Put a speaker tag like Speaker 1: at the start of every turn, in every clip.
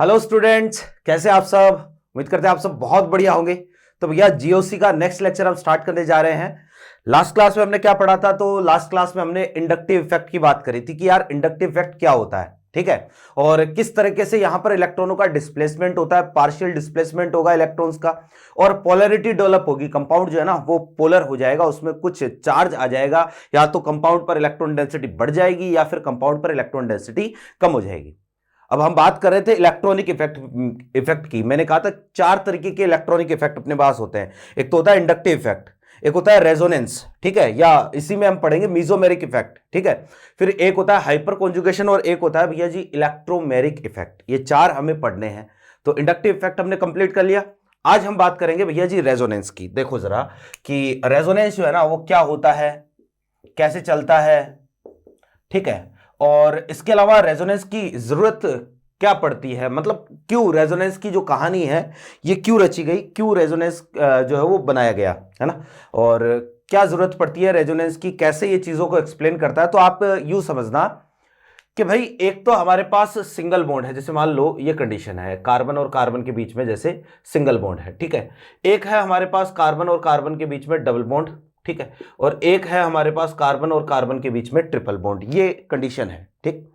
Speaker 1: Hello students, कैसे आप सब। उम्मीद करते हैं आप सब बहुत बढ़िया होंगे। तो भैया जीओसी का नेक्स्ट लेक्चर हम स्टार्ट करने जा रहे हैं। लास्ट क्लास में हमने क्या पढ़ा था? तो लास्ट क्लास में हमने इंडक्टिव इफेक्ट की बात करी थी कि यार इंडक्टिव इफेक्ट क्या होता है, ठीक है, और किस तरीके से यहां पर इलेक्ट्रॉनों का डिस्प्लेसमेंट होता है, पार्शियल डिस्प्लेसमेंट होगा इलेक्ट्रॉन्स का, और पोलैरिटी डेवलप होगी। कंपाउंड जो है ना वो पोलर हो जाएगा, उसमें कुछ चार्ज आ जाएगा, या तो कंपाउंड पर इलेक्ट्रॉन डेंसिटी बढ़ जाएगी या फिर कंपाउंड पर इलेक्ट्रॉन डेंसिटी कम हो जाएगी। अब हम बात कर रहे थे इलेक्ट्रॉनिक इफेक्ट की। मैंने कहा था चार तरीके के इलेक्ट्रॉनिक इफेक्ट अपने पास होते हैं। एक तो होता है इंडक्टिव इफेक्ट, एक होता है रेजोनेंस, ठीक है, या इसी में हम पढ़ेंगे मीजोमेरिक इफेक्ट, ठीक है। फिर एक होता है हाइपर कॉन्जुगेशन और एक होता है भैया जी इलेक्ट्रोमेरिक इफेक्ट। ये चार हमें पढ़ने हैं। तो इंडक्टिव इफेक्ट हमने कंप्लीट कर लिया। आज हम बात करेंगे भैया जी रेजोनेंस की। देखो जरा कि रेजोनेंस जो है ना वो क्या होता है, कैसे चलता है, ठीक है, और इसके अलावा रेजोनेंस की जरूरत क्या पड़ती है, मतलब क्यों रेजोनेंस की जो कहानी है ये क्यों रची गई, क्यों रेजोनेंस जो है वो बनाया गया है ना, और क्या जरूरत पड़ती है रेजोनेंस की, कैसे ये चीजों को एक्सप्लेन करता है। तो आप यूं समझना कि भाई एक तो हमारे पास सिंगल बॉन्ड है, जैसे मान लो ये कंडीशन है कार्बन और कार्बन के बीच में जैसे सिंगल बॉन्ड है, ठीक है। एक है हमारे पास कार्बन और कार्बन के बीच में डबल बॉन्ड, ठीक है, और एक है हमारे पास कार्बन और कार्बन के बीच में ट्रिपल बॉन्ड। ये कंडीशन है, ठीक।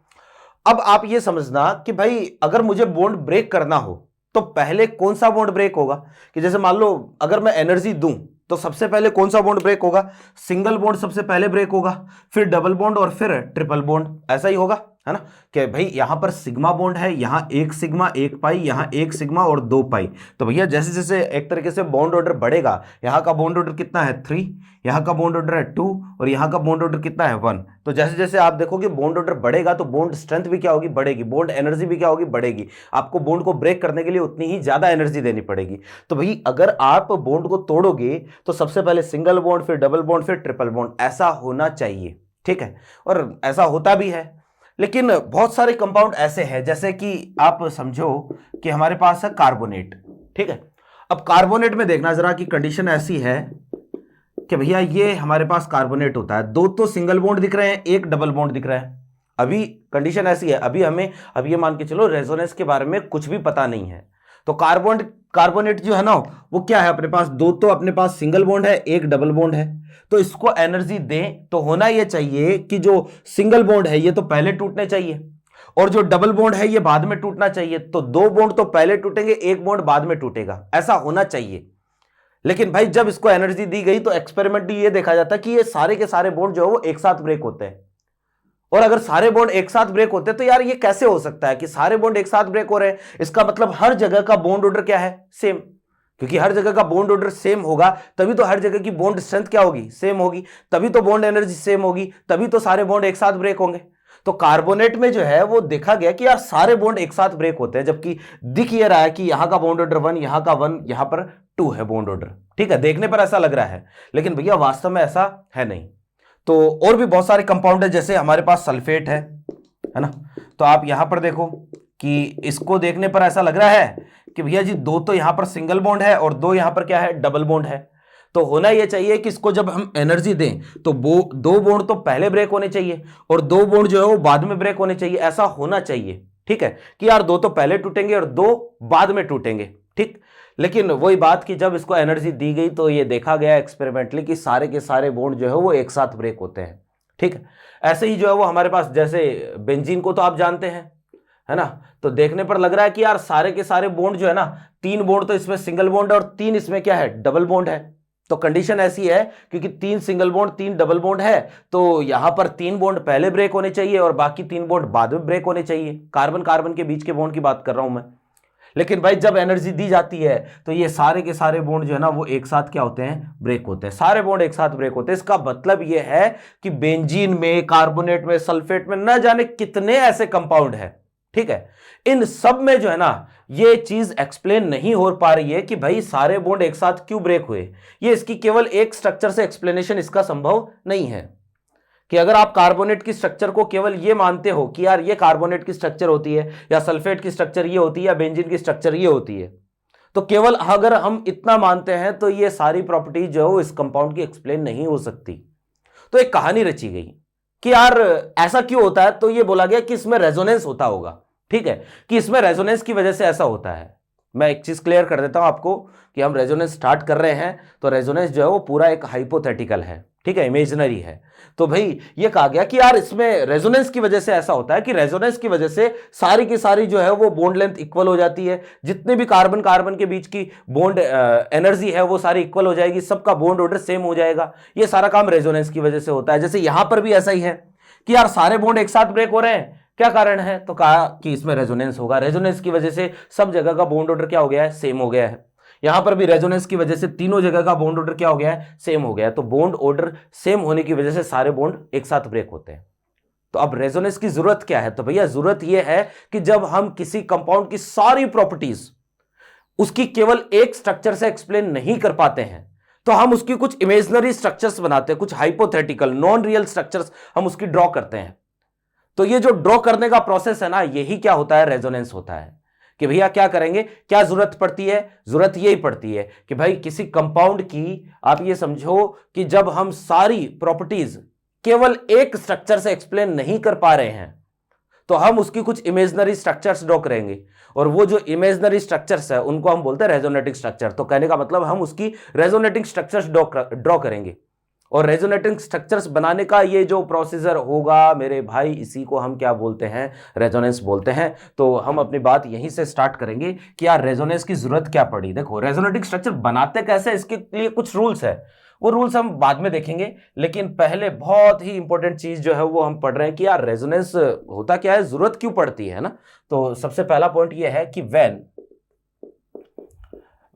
Speaker 1: अब आप ये समझना कि भाई अगर मुझे बॉन्ड ब्रेक करना हो तो पहले कौन सा बॉन्ड ब्रेक होगा, कि जैसे मान लो अगर मैं एनर्जी दूं तो सबसे पहले कौन सा बॉन्ड ब्रेक होगा? सिंगल बॉन्ड सबसे पहले ब्रेक होगा, फिर डबल बॉन्ड और फिर ट्रिपल बॉन्ड, ऐसा ही होगा, है ना। कि भाई यहां पर सिग्मा बॉन्ड है, यहां एक सिग्मा एक पाई, यहां एक सिग्मा और दो पाई। तो भैया जैसे जैसे एक तरीके से बॉन्ड ऑर्डर बढ़ेगा, यहां का बॉन्ड ऑर्डर कितना है 3, यहां का बॉन्ड ऑर्डर है 2 और यहां का बॉन्ड ऑर्डर कितना है 1। तो जैसे जैसे आप देखोगे बॉन्ड ऑर्डर बढ़ेगा तो बॉन्ड स्ट्रेंथ भी क्या होगी, बढ़ेगी, बॉन्ड एनर्जी भी क्या होगी, बढ़ेगी। आपको बॉन्ड को ब्रेक करने के लिए उतनी ही ज्यादा एनर्जी देनी पड़ेगी। तो भाई अगर आप बॉन्ड को तोड़ोगे तो सबसे पहले सिंगल बॉन्ड, फिर डबल बॉन्ड, फिर ट्रिपल बॉन्ड, ऐसा होना चाहिए, ठीक है, और ऐसा होता भी है। लेकिन बहुत सारे कंपाउंड ऐसे हैं, जैसे कि आप समझो कि हमारे पास है कार्बोनेट, ठीक है। अब कार्बोनेट में देखना जरा कि कंडीशन ऐसी है कि भैया ये हमारे पास कार्बोनेट होता है, दो तो सिंगल बॉन्ड दिख रहे हैं, एक डबल बॉन्ड दिख रहा है। अभी कंडीशन ऐसी है, अभी हमें अब ये मान के चलो रेजोनेंस के बारे में कुछ भी पता नहीं है। तो कार्बोनेट जो है ना वो क्या है, अपने पास दो तो अपने पास सिंगल बॉन्ड है, एक डबल बॉन्ड है। तो इसको एनर्जी दें तो होना यह चाहिए कि जो सिंगल बॉन्ड है ये तो पहले टूटने चाहिए और जो डबल बॉन्ड है ये बाद में टूटना चाहिए। तो दो बॉन्ड तो पहले टूटेंगे, एक बॉन्ड बाद में टूटेगा, ऐसा होना चाहिए। लेकिन भाई जब इसको एनर्जी दी गई तो एक्सपेरिमेंट ये देखा जाता कि ये सारे के सारे बॉन्ड जो है वो एक साथ ब्रेक होते हैं। और अगर सारे बॉन्ड एक साथ ब्रेक होते हैं तो यार ये कैसे हो सकता है कि सारे बॉन्ड एक साथ ब्रेक हो रहे हैं? इसका मतलब हर जगह का बॉन्ड ऑर्डर क्या है, सेम। क्योंकि हर जगह का बॉन्ड ऑर्डर सेम होगा तभी तो हर जगह की बॉन्ड स्ट्रेंथ क्या होगी, सेम होगी, तभी तो बॉन्ड एनर्जी सेम होगी, तभी तो सारे बॉन्ड एक साथ ब्रेक होंगे। तो कार्बोनेट में जो है वो देखा गया कि यार सारे बॉन्ड एक साथ ब्रेक होते हैं, जबकि दिख ये रहा है कि यहां का बॉन्ड ऑर्डर 1, यहां का 1, यहां पर 2 है बॉन्ड ऑर्डर, ठीक है, देखने पर ऐसा लग रहा है, लेकिन भैया वास्तव में ऐसा है नहीं। तो और भी बहुत सारे कंपाउंड है, जैसे हमारे पास सल्फेट है ना। तो आप यहां पर देखो कि इसको देखने पर ऐसा लग रहा है कि भैया जी दो तो यहां पर सिंगल बॉन्ड है और दो यहां पर क्या है, डबल बॉन्ड है। तो होना यह चाहिए कि इसको जब हम एनर्जी दें तो दो बॉन्ड तो पहले ब्रेक होने चाहिए और दो बॉन्ड जो है वो बाद में ब्रेक होने चाहिए, ऐसा होना चाहिए, ठीक है, कि यार दो तो पहले टूटेंगे और दो बाद में टूटेंगे, ठीक। लेकिन वही बात कि जब इसको एनर्जी दी गई तो ये देखा गया एक्सपेरिमेंटली कि सारे के सारे बॉन्ड जो है वो एक साथ ब्रेक होते हैं, ठीक है। ऐसे ही जो है वो हमारे पास जैसे बेंजीन को तो आप जानते हैं, है ना। तो देखने पर लग रहा है कि यार सारे के सारे बॉन्ड जो है ना, 3 बॉन्ड तो इसमें सिंगल बॉन्ड है और 3 इसमें क्या है, डबल बॉन्ड है। तो कंडीशन ऐसी है क्योंकि 3 सिंगल बॉन्ड 3 डबल बॉन्ड है, तो यहां पर 3 बॉन्ड पहले ब्रेक होने चाहिए और बाकी 3 बॉन्ड बाद में ब्रेक होने चाहिए। कार्बन कार्बन के बीच के बॉन्ड की बात कर रहा हूं मैं। लेकिन भाई जब एनर्जी दी जाती है तो ये सारे के सारे बॉन्ड जो है ना वो एक साथ क्या होते हैं, ब्रेक होते हैं, सारे बॉन्ड एक साथ ब्रेक होते हैं। इसका मतलब ये है कि बेंजीन में, कार्बोनेट में, सल्फेट में न जाने कितने ऐसे कंपाउंड है, ठीक है, इन सब में जो है ना ये चीज एक्सप्लेन नहीं हो पा रही है कि भाई सारे बॉन्ड एक साथ क्यों ब्रेक हुए। ये इसकी केवल एक स्ट्रक्चर से एक्सप्लेनेशन इसका संभव नहीं है कि अगर आप कार्बोनेट की स्ट्रक्चर को केवल ये मानते हो कि यार ये कार्बोनेट की स्ट्रक्चर होती है या सल्फेट की स्ट्रक्चर ये होती है या बेंजीन की स्ट्रक्चर ये होती है, तो केवल अगर हम इतना मानते हैं तो ये सारी प्रॉपर्टीज जो है इस कंपाउंड की एक्सप्लेन नहीं हो सकती। तो एक कहानी रची गई कि यार ऐसा क्यों होता है, तो ये बोला गया कि इसमें रेजोनेंस होता होगा। ठीक है, कि इसमें रेजोनेंस की वजह से ऐसा होता है। मैं एक चीज क्लियर कर देता हूं आपको कि हम रेजोनेंस स्टार्ट कर रहे हैं तो रेजोनेंस जो है वो पूरा एक हाइपोथेटिकल है, ठीक है, इमेजिनरी है। तो भाई ये कहा गया कि यार इसमें रेजोनेंस की वजह से ऐसा होता है कि रेजोनेंस की वजह से सारी की सारी जो है वो बॉन्ड लेंथ इक्वल हो जाती है, जितने भी कार्बन कार्बन के बीच की बॉन्ड एनर्जी है वो सारी इक्वल हो जाएगी, सबका बॉन्ड ऑर्डर सेम हो जाएगा। ये सारा काम रेजोनेंस की वजह से होता है। जैसे यहां पर भी ऐसा ही है कि यार सारे बॉन्ड एक साथ ब्रेक हो रहे हैं, क्या कारण है, तो कहा कि इसमें रेजोनेंस होगा, रेजोनेंस की वजह से सब जगह का बॉन्ड ऑर्डर क्या हो गया है, सेम हो गया है। यहां पर भी रेजोनेंस की वजह से तीनों जगह का बॉन्ड ऑर्डर क्या हो गया है, सेम हो गया है। तो बॉन्ड ऑर्डर सेम होने की वजह से सारे बॉन्ड एक साथ ब्रेक होते हैं। तो अब रेजोनेंस की जरूरत क्या है, तो भैया जरूरत यह है कि जब हम किसी कंपाउंड की सारी प्रॉपर्टीज उसकी केवल एक स्ट्रक्चर से एक्सप्लेन नहीं कर पाते हैं तो हम उसकी कुछ इमेजिनरी स्ट्रक्चर्स बनाते हैं, कुछ हाइपोथेटिकल नॉन रियल स्ट्रक्चर्स हम उसकी ड्रॉ करते हैं। तो ये जो ड्रॉ करने का प्रोसेस है ना, यही क्या होता है, रेजोनेंस होता है। कि भैया क्या करेंगे, क्या जरूरत पड़ती है, जरूरत यही पड़ती है कि भाई किसी कंपाउंड की आप ये समझो कि जब हम सारी प्रॉपर्टीज केवल एक स्ट्रक्चर से एक्सप्लेन नहीं कर पा रहे हैं तो हम उसकी कुछ इमेजिनरी स्ट्रक्चर्स ड्रॉ करेंगे, और वो जो इमेजिनरी स्ट्रक्चर्स है उनको हम बोलते हैं रेजोनेटिंग स्ट्रक्चर। तो कहने का मतलब हम उसकी रेजोनेटिंग स्ट्रक्चर्स ड्रॉ करेंगे, और रेजोनेटिंग स्ट्रक्चर्स बनाने का ये जो प्रोसीजर होगा मेरे भाई, इसी को हम क्या बोलते हैं, रेजोनेंस बोलते हैं। तो हम अपनी बात यहीं से स्टार्ट करेंगे कि यार रेजोनेंस की जरूरत क्या पड़ी। देखो रेजोनेटिंग स्ट्रक्चर बनाते कैसे, इसके लिए कुछ रूल्स है, वो रूल्स हम बाद में देखेंगे। लेकिन पहले बहुत ही इंपॉर्टेंट चीज जो है वो हम पढ़ रहे हैं कि यार रेजोनेंस होता क्या है, जरूरत क्यों पड़ती है ना। तो सबसे पहला पॉइंट ये है कि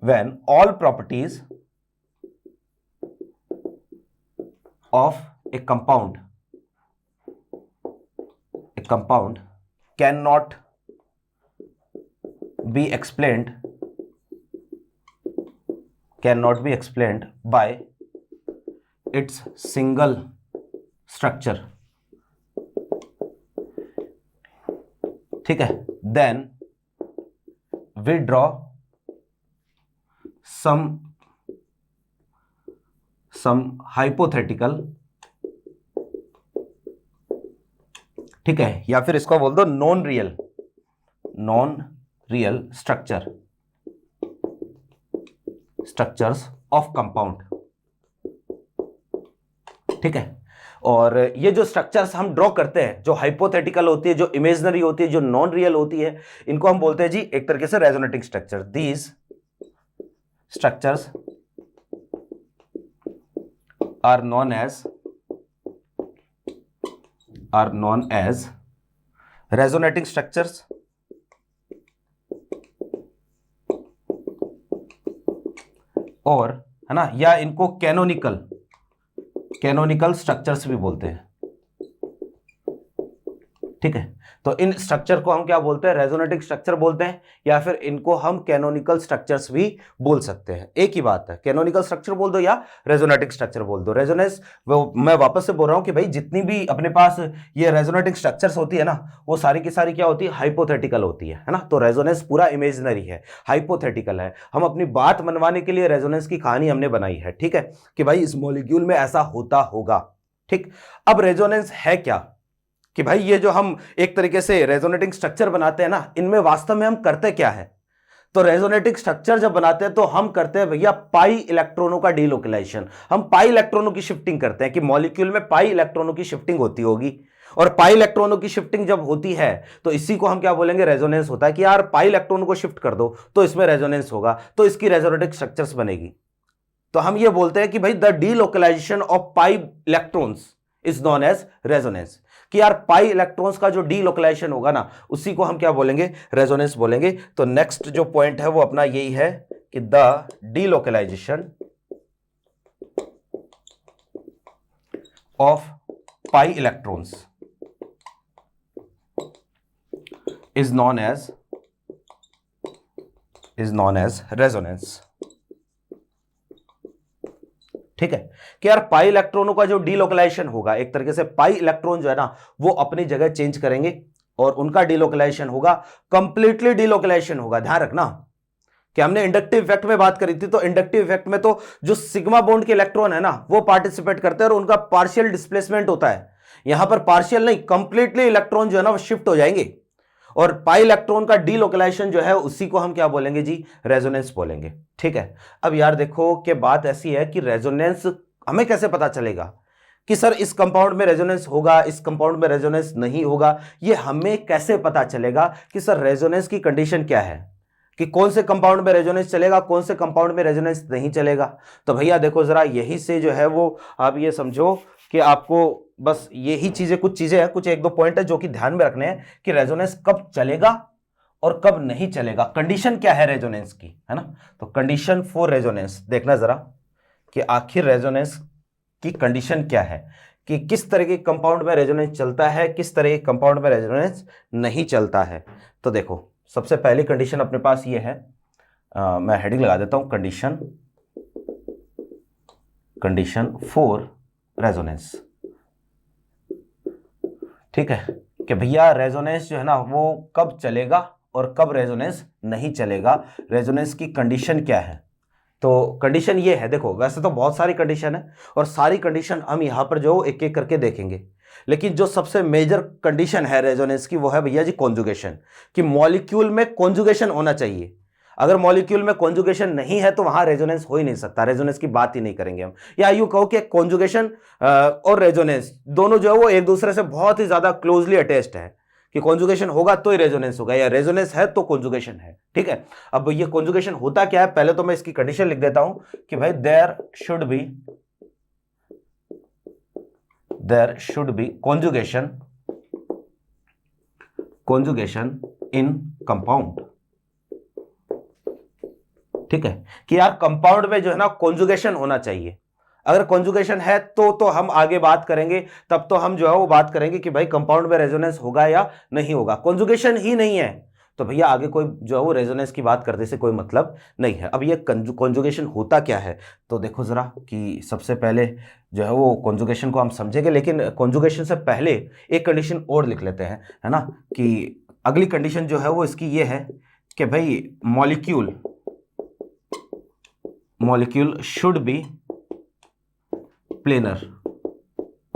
Speaker 1: when all properties of a compound cannot be explained by its single structure, ठीक है, then we draw some hypothetical, ठीक है, या फिर इसको बोल दो non real structures of compound, ठीक है। और ये जो स्ट्रक्चर्स हम ड्रॉ करते हैं, जो हाइपोथेटिकल होती है, जो इमेजिनरी होती है, जो नॉन रियल होती है, इनको हम बोलते हैं जी एक तरीके से resonating structure. These structures are known as resonating structures और है ना, या इनको कैनोनिकल स्ट्रक्चर्स भी बोलते हैं, ठीक है। तो इन स्ट्रक्चर को हम क्या बोलते हैं, रेजोनेटिंग स्ट्रक्चर बोलते हैं, या फिर इनको हम कैनोनिकल स्ट्रक्चर्स भी बोल सकते हैं। एक ही बात है, कैनोनिकल स्ट्रक्चर बोल दो या रेजोनेटिंग स्ट्रक्चर बोल दो। रेजोनेंस मैं वापस से बोल रहा हूं कि भाई जितनी भी अपने पास ये रेजोनेटिंग स्ट्रक्चर्स होती है ना, वो सारी की सारी क्या होती है, हाइपोथेटिकल होती है ना। तो रेजोनेंस पूरा इमेजिनरी है, हाइपोथेटिकल है। हम अपनी बात मनवाने के लिए रेजोनेंस की कहानी हमने बनाई है, ठीक है, कि भाई इस मॉलिक्यूल में ऐसा होता होगा, ठीक। अब रेजोनेंस है क्या, कि भाई ये जो हम एक तरीके से रेजोनेटिंग स्ट्रक्चर बनाते हैं ना, इनमें वास्तव में हम करते क्या है। तो रेजोनेटिंग स्ट्रक्चर जब बनाते हैं तो हम करते हैं भैया पाई इलेक्ट्रॉनों का डीलोकलाइजेशन। हम पाई इलेक्ट्रॉनों की शिफ्टिंग करते हैं कि मॉलिक्यूल में पाई इलेक्ट्रॉनों की शिफ्टिंग होती होगी, और पाई इलेक्ट्रॉनों की शिफ्टिंग जब होती है तो इसी को हम क्या बोलेंगे, रेजोनेंस होता है। कि यार पाई इलेक्ट्रॉनों को शिफ्ट कर दो तो इसमें रेजोनेंस होगा, तो इसकी रेजोनेटिंग स्ट्रक्चर्स बनेगी। तो हम ये बोलते हैं कि भाई the delocalisation of pi electrons is known as resonance. कि यार पाई इलेक्ट्रॉन्स का जो डीलोकलाइजेशन होगा ना, उसी को हम क्या बोलेंगे, रेजोनेंस बोलेंगे। तो नेक्स्ट जो पॉइंट है वो अपना यही है कि the delocalisation of pi electrons is known as resonance, ठीक है। कि यार पाई इलेक्ट्रॉनों का जो डीलोकलाइजेशन होगा, एक तरीके से पाई इलेक्ट्रॉन जो है ना वो अपनी जगह चेंज करेंगे और उनका डीलोकलाइजेशन होगा, कंप्लीटली डीलोकलाइजेशन होगा। ध्यान रखना कि हमने इंडक्टिव इफेक्ट में बात करी थी, तो इंडक्टिव इफेक्ट में तो जो सिग्मा बॉन्ड के इलेक्ट्रॉन है ना वो पार्टिसिपेट करते हैं और उनका पार्शियल डिस्प्लेसमेंट होता है। यहां पर पार्शियल नहीं, कंप्लीटली इलेक्ट्रॉन जो है ना वो शिफ्ट हो जाएंगे और पाई इलेक्ट्रॉन का डीलोकलाइजेशन जो है उसी को हम क्या बोलेंगे जी, रेजोनेंस बोलेंगे। ठीक है, अब यार देखो कि बात ऐसी है कि रेजोनेंस हमें कैसे पता चलेगा कि सर इस कंपाउंड में रेजोनेंस होगा, इस कंपाउंड में रेजोनेंस नहीं होगा, ये हमें कैसे पता चलेगा कि सर रेजोनेंस की कंडीशन क्या है, कि कौन से कंपाउंड में रेजोनेंस चलेगा, कौन से कंपाउंड में रेजोनेंस नहीं चलेगा। तो भैया देखो जरा यही से जो है वो आप ये समझो कि आपको बस यही चीजें, कुछ चीजें हैं, कुछ एक दो पॉइंट है जो कि ध्यान में रखने हैं कि रेजोनेंस कब चलेगा और कब नहीं चलेगा, कंडीशन क्या है रेजोनेंस की, है ना। तो कंडीशन फॉर रेजोनेंस देखना जरा कि आखिर रेजोनेंस की कंडीशन क्या है, कि किस तरह के कंपाउंड में रेजोनेंस चलता है, किस तरह के कंपाउंड में रेजोनेंस नहीं चलता है। तो देखो सबसे पहली कंडीशन अपने पास ये है, मैं हेडिंग लगा देता हूं, कंडीशन फॉर रेजोनेंस। ठीक है, कि भैया रेजोनेंस जो है ना वो कब चलेगा और कब रेजोनेंस नहीं चलेगा, रेजोनेंस की कंडीशन क्या है। तो कंडीशन ये है, देखो वैसे तो बहुत सारी कंडीशन है और सारी कंडीशन हम यहां पर जो एक एक करके देखेंगे, लेकिन जो सबसे मेजर कंडीशन है रेजोनेंस की वो है भैया जी कॉन्जुगेशन, कि मॉलिक्यूल में कॉन्जुगेशन होना चाहिए। अगर मॉलिक्यूल में कॉन्जुगेशन नहीं है तो वहां रेजोनेंस हो ही नहीं सकता, रेजोनेंस की बात ही नहीं करेंगे हम। या यूं कहो कि कॉन्जुगेशन और रेजोनेंस दोनों जो है वो एक दूसरे से बहुत ही ज्यादा क्लोजली अटैच्ड है, कि कॉन्जुगेशन होगा तो ही रेजोनेंस होगा, या रेजोनेंस है तो कॉन्जुगेशन है। ठीक है, अब ये कॉन्जुगेशन होता क्या है, पहले तो मैं इसकी कंडीशन लिख देता हूं कि भाई there should be conjugation in compound. ठीक है, कि यार कंपाउंड में जो है ना कॉन्जुगेशन होना चाहिए। अगर कॉन्जुगेशन है तो हम आगे बात करेंगे, तब तो हम जो है वो बात करेंगे कि भाई कंपाउंड में रेजोनेंस होगा या नहीं होगा। कॉन्जुगेशन ही नहीं है तो भैया आगे कोई जो है वो रेजोनेंस की बात करने से कोई मतलब नहीं है। अब ये कॉन्जुगेशन होता क्या है, तो देखो जरा कि सबसे पहले जो है वो कॉन्जुगेशन को हम समझेंगे, लेकिन कॉन्जुगेशन से पहले एक कंडीशन और लिख लेते हैं, है ना। कि अगली कंडीशन जो है वो इसकी ये है कि भाई मॉलिक्यूल शुड बी प्लेनर।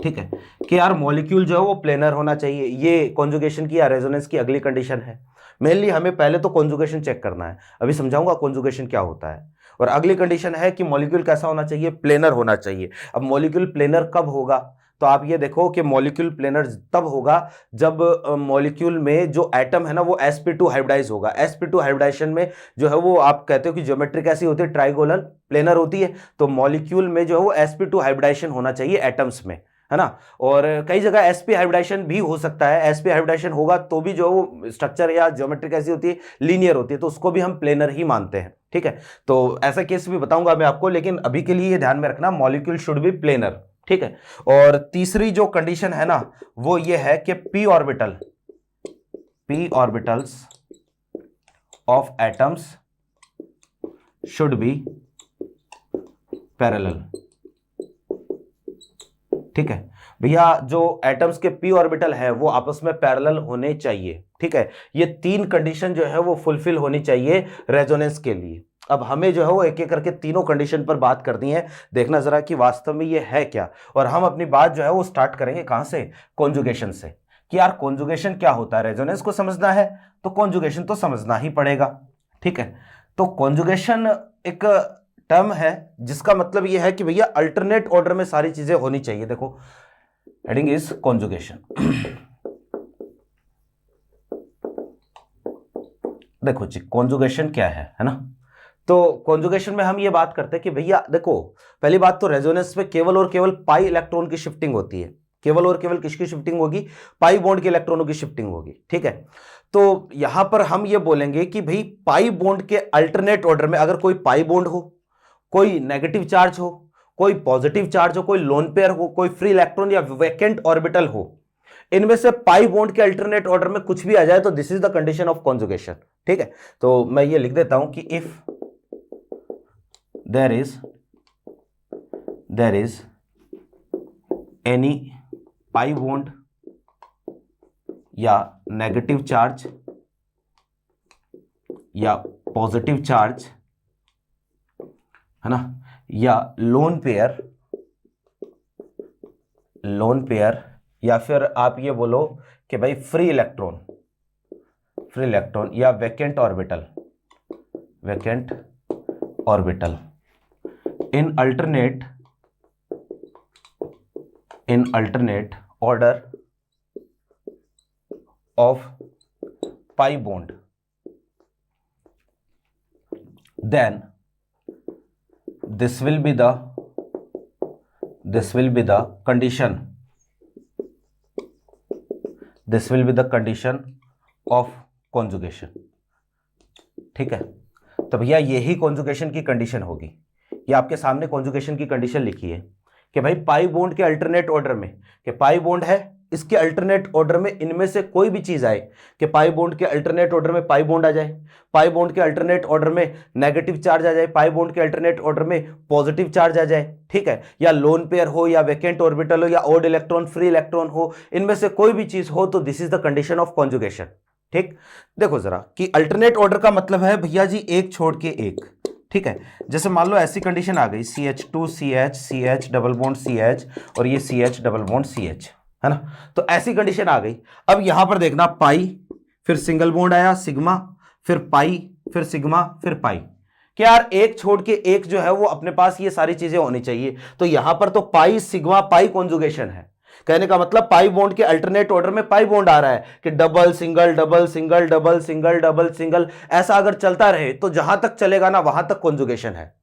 Speaker 1: ठीक है, कि यार मॉलिक्यूल जो है वो प्लेनर होना चाहिए, ये कॉन्जुगेशन की या रेजोनेंस की अगली कंडीशन है। मेनली हमें पहले तो कॉन्जुगेशन चेक करना है, अभी समझाऊंगा कॉन्जुगेशन क्या होता है। और अगली कंडीशन है कि मॉलिक्यूल कैसा होना चाहिए, प्लेनर होना चाहिए। अब मॉलिक्यूल प्लेनर कब होगा, तो आप ये देखो कि मॉलिक्यूल प्लेनर तब होगा जब मॉलिक्यूल में जो एटम है ना वो sp2 हाइब्रिडाइज होगा। sp2 हाइब्रिडाइजेशन में जो है वो आप कहते हो कि ज्योमेट्री कैसी होती है, ट्राइगोनल प्लेनर होती है। तो मॉलिक्यूल में जो है वो sp2 हाइब्रिडाइजेशन होना चाहिए एटम्स में, है ना। और कई जगह sp हाइब्रिडाइजेशन भी हो सकता है, sp हाइब्रिडाइजेशन होगा तो भी जो वो स्ट्रक्चर या ज्योमेट्री कैसी होती है, लीनियर होती है, तो उसको भी हम प्लेनर ही मानते हैं। ठीक है, तो ऐसा केस भी बताऊंगा मैं आपको, लेकिन अभी के लिए ये ध्यान में रखना मॉलिक्यूल शुड बी प्लेनर। ठीक है, और तीसरी जो कंडीशन है ना वो ये है कि p orbitals of atoms should be parallel. ठीक है भैया, जो एटम्स के p ऑर्बिटल है वो आपस में पैरेलल होने चाहिए। ठीक है, ये तीन कंडीशन जो है वो फुलफिल होनी चाहिए रेजोनेंस के लिए। अब हमें जो है वो एक एक करके तीनों कंडीशन पर बात करनी है, देखना जरा कि वास्तव में ये है क्या। और हम अपनी बात जो है वो स्टार्ट करेंगे कहां से, कॉन्जुगेशन से, कि यार कॉन्जुगेशन क्या होता है। रेजोनेंस को समझना है तो कॉन्जुगेशन तो समझना ही पड़ेगा। ठीक है, तो कॉन्जुगेशन एक टर्म है जिसका मतलब यह है कि भैया अल्टरनेट ऑर्डर में सारी चीजें होनी चाहिए। देखो हेडिंग इज कॉन्जुगेशन। देखो जी कॉन्जुगेशन क्या है ना। तो कॉन्जुगेशन में हम ये बात करते हैं कि भैया देखो, पहली बात तो रेजोनेंस में केवल और केवल पाई इलेक्ट्रॉन की शिफ्टिंग होती है। केवल और केवल किसकी शिफ्टिंग होगी, पाई बॉन्ड के इलेक्ट्रॉनों की शिफ्टिंग होगी। ठीक है, तो यहां पर हम ये बोलेंगे कि भाई पाई बॉन्ड के अल्टरनेट ऑर्डर में अगर कोई पाई बॉन्ड हो, कोई नेगेटिव चार्ज हो, कोई पॉजिटिव चार्ज हो, कोई लोन पेयर हो, कोई फ्री इलेक्ट्रॉन या वैकेंट ऑर्बिटल हो, इनमें से पाई बॉन्ड के अल्टरनेट ऑर्डर में कुछ भी आ जाए तो this is the condition of conjugation. ठीक है, तो मैं ये लिख देता हूं कि if there is any pi bond या नेगेटिव चार्ज या पॉजिटिव चार्ज, है ना, या लोन पेयर या फिर आप ये बोलो कि भाई फ्री इलेक्ट्रॉन फ्री इलेक्ट्रॉन या vacant orbital, vacant orbital in alternate order of pi bond, then this will be the condition, this will be the condition of conjugation। ठीक है, तो भैया यही कॉन्जुगेशन की कंडीशन होगी। ये आपके सामने कॉन्जुगेशन की कंडीशन लिखी है कि भाई पाई बॉन्ड के अल्टरनेट ऑर्डर में, कि पाई बॉन्ड है, इसके अल्टरनेट ऑर्डर में इनमें से कोई भी चीज आए, कि पाई बॉन्ड के अल्टरनेट ऑर्डर में पाई बॉन्ड आ जाए, पाई बॉन्ड के अल्टरनेट ऑर्डर में नेगेटिव चार्ज आ जाए, पाई बॉन्ड के अल्टरनेट ऑर्डर में पॉजिटिव चार्ज आ जाए, ठीक है, या लोन पेयर हो या वैकेंट ऑर्बिटल हो या ऑड इलेक्ट्रॉन फ्री इलेक्ट्रॉन हो, इनमें से कोई भी चीज हो, तो this is the condition of conjugation. ठीक, देखो जरा कि अल्टरनेट ऑर्डर का मतलब है भैया जी एक छोड़ के एक। ठीक है, जैसे मान लो ऐसी कंडीशन आ गई CH2CH CH double bond CH और ये CH डबल बॉन्ड CH, है ना, तो ऐसी कंडीशन आ गई। अब यहां पर देखना पाई, फिर सिंगल बॉन्ड आया सिग्मा, फिर पाई, फिर सिग्मा, फिर पाई, कि यार एक छोड़ के एक जो है वो अपने पास ये सारी चीजें होनी चाहिए। तो यहां पर तो पाई सिग्मा पाई कॉन्जुगेशन है, कहने का मतलब पाई बॉन्ड के अल्टरनेट ऑर्डर में पाई बॉन्ड आ रहा है कि double single double single double single double single, ऐसा अगर चलता रहे तो जहां तक चलेगा ना वहां तक कॉन्जुगेशन है,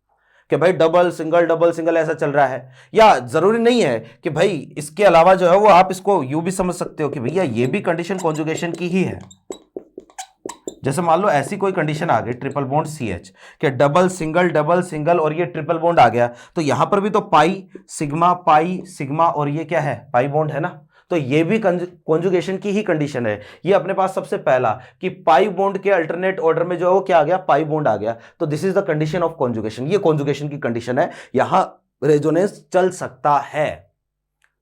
Speaker 1: कि भाई डबल सिंगल ऐसा चल रहा है। या जरूरी नहीं है कि भाई इसके अलावा जो है वो आप इसको यूं भी समझ सकते हो कि भैया ये भी कंडीशन कॉन्जुगेशन की ही है। जैसे मान लो ऐसी कोई कंडीशन आ गई ट्रिपल बॉन्ड CH कि डबल सिंगल और ये ट्रिपल बॉन्ड आ गया, तो यहां पर भी तो पाई सिग्मा और ये क्या है, पाई बॉन्ड है ना, तो ये भी कॉन्जुगेशन की ही कंडीशन है। ये अपने पास सबसे पहला कि पाई बॉन्ड के अल्टरनेट ऑर्डर में जो है वो क्या आ गया, पाई बॉन्ड आ गया, तो this is the condition of conjugation. ये कॉन्जुगेशन की कंडीशन है, यहां रेजोनेंस चल सकता है,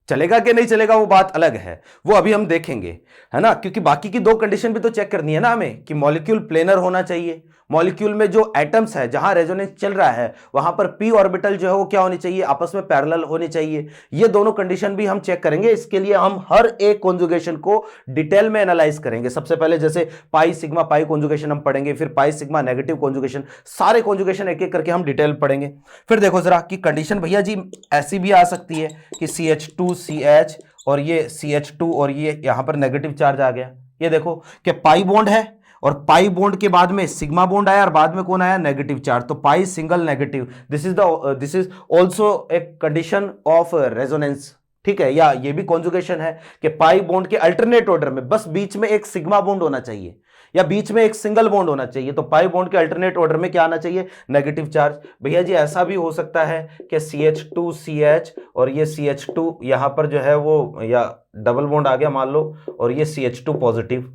Speaker 1: चलेगा कि नहीं चलेगा वो बात अलग है, वो अभी हम देखेंगे, है ना, क्योंकि बाकी की दो कंडीशन भी तो चेक करनी है ना हमें, कि मॉलिक्यूल प्लेनर होना चाहिए, मॉलिक्यूल में जो एटम्स है जहां रेजोनेंस चल रहा है वहां पर p ऑर्बिटल जो है वो क्या होनी चाहिए, आपस में पैरेलल होनी चाहिए। ये दोनों कंडीशन भी हम चेक करेंगे, इसके लिए हम हर एक कॉन्जुगेशन को डिटेल में एनालाइज करेंगे। सबसे पहले जैसे पाई सिग्मा पाई कॉन्जुगेशन हम पढ़ेंगे, फिर पाई सिग्मा नेगेटिव कॉन्जुगेशन, सारे कॉन्जुगेशन एक एक करके हम डिटेल पढ़ेंगे। फिर देखो जरा कि कंडीशन भैया जी ऐसी भी आ सकती है कि CH2CH और ये CH2 और ये यहां पर नेगेटिव चार्ज आ गया। ये देखो कि पाई बॉन्ड है और पाई बॉन्ड के बाद में सिग्मा बॉन्ड आया और बाद में कौन आया, नेगेटिव चार्ज, तो pi single negative, this is also a condition of resonance. ठीक है, या ये भी कॉन्जुगेशन है कि पाई बॉन्ड के अल्टरनेट ऑर्डर में बस बीच में एक सिग्मा बॉन्ड होना चाहिए या बीच में एक सिंगल बॉन्ड होना चाहिए, तो पाई बॉन्ड के अल्टरनेट ऑर्डर में क्या आना चाहिए, नेगेटिव चार्ज। भैया जी ऐसा भी हो सकता है कि CH2CH और ये CH2 यहां पर जो है वो या डबल बॉन्ड आ गया मान लो, और ये CH2 पॉजिटिव,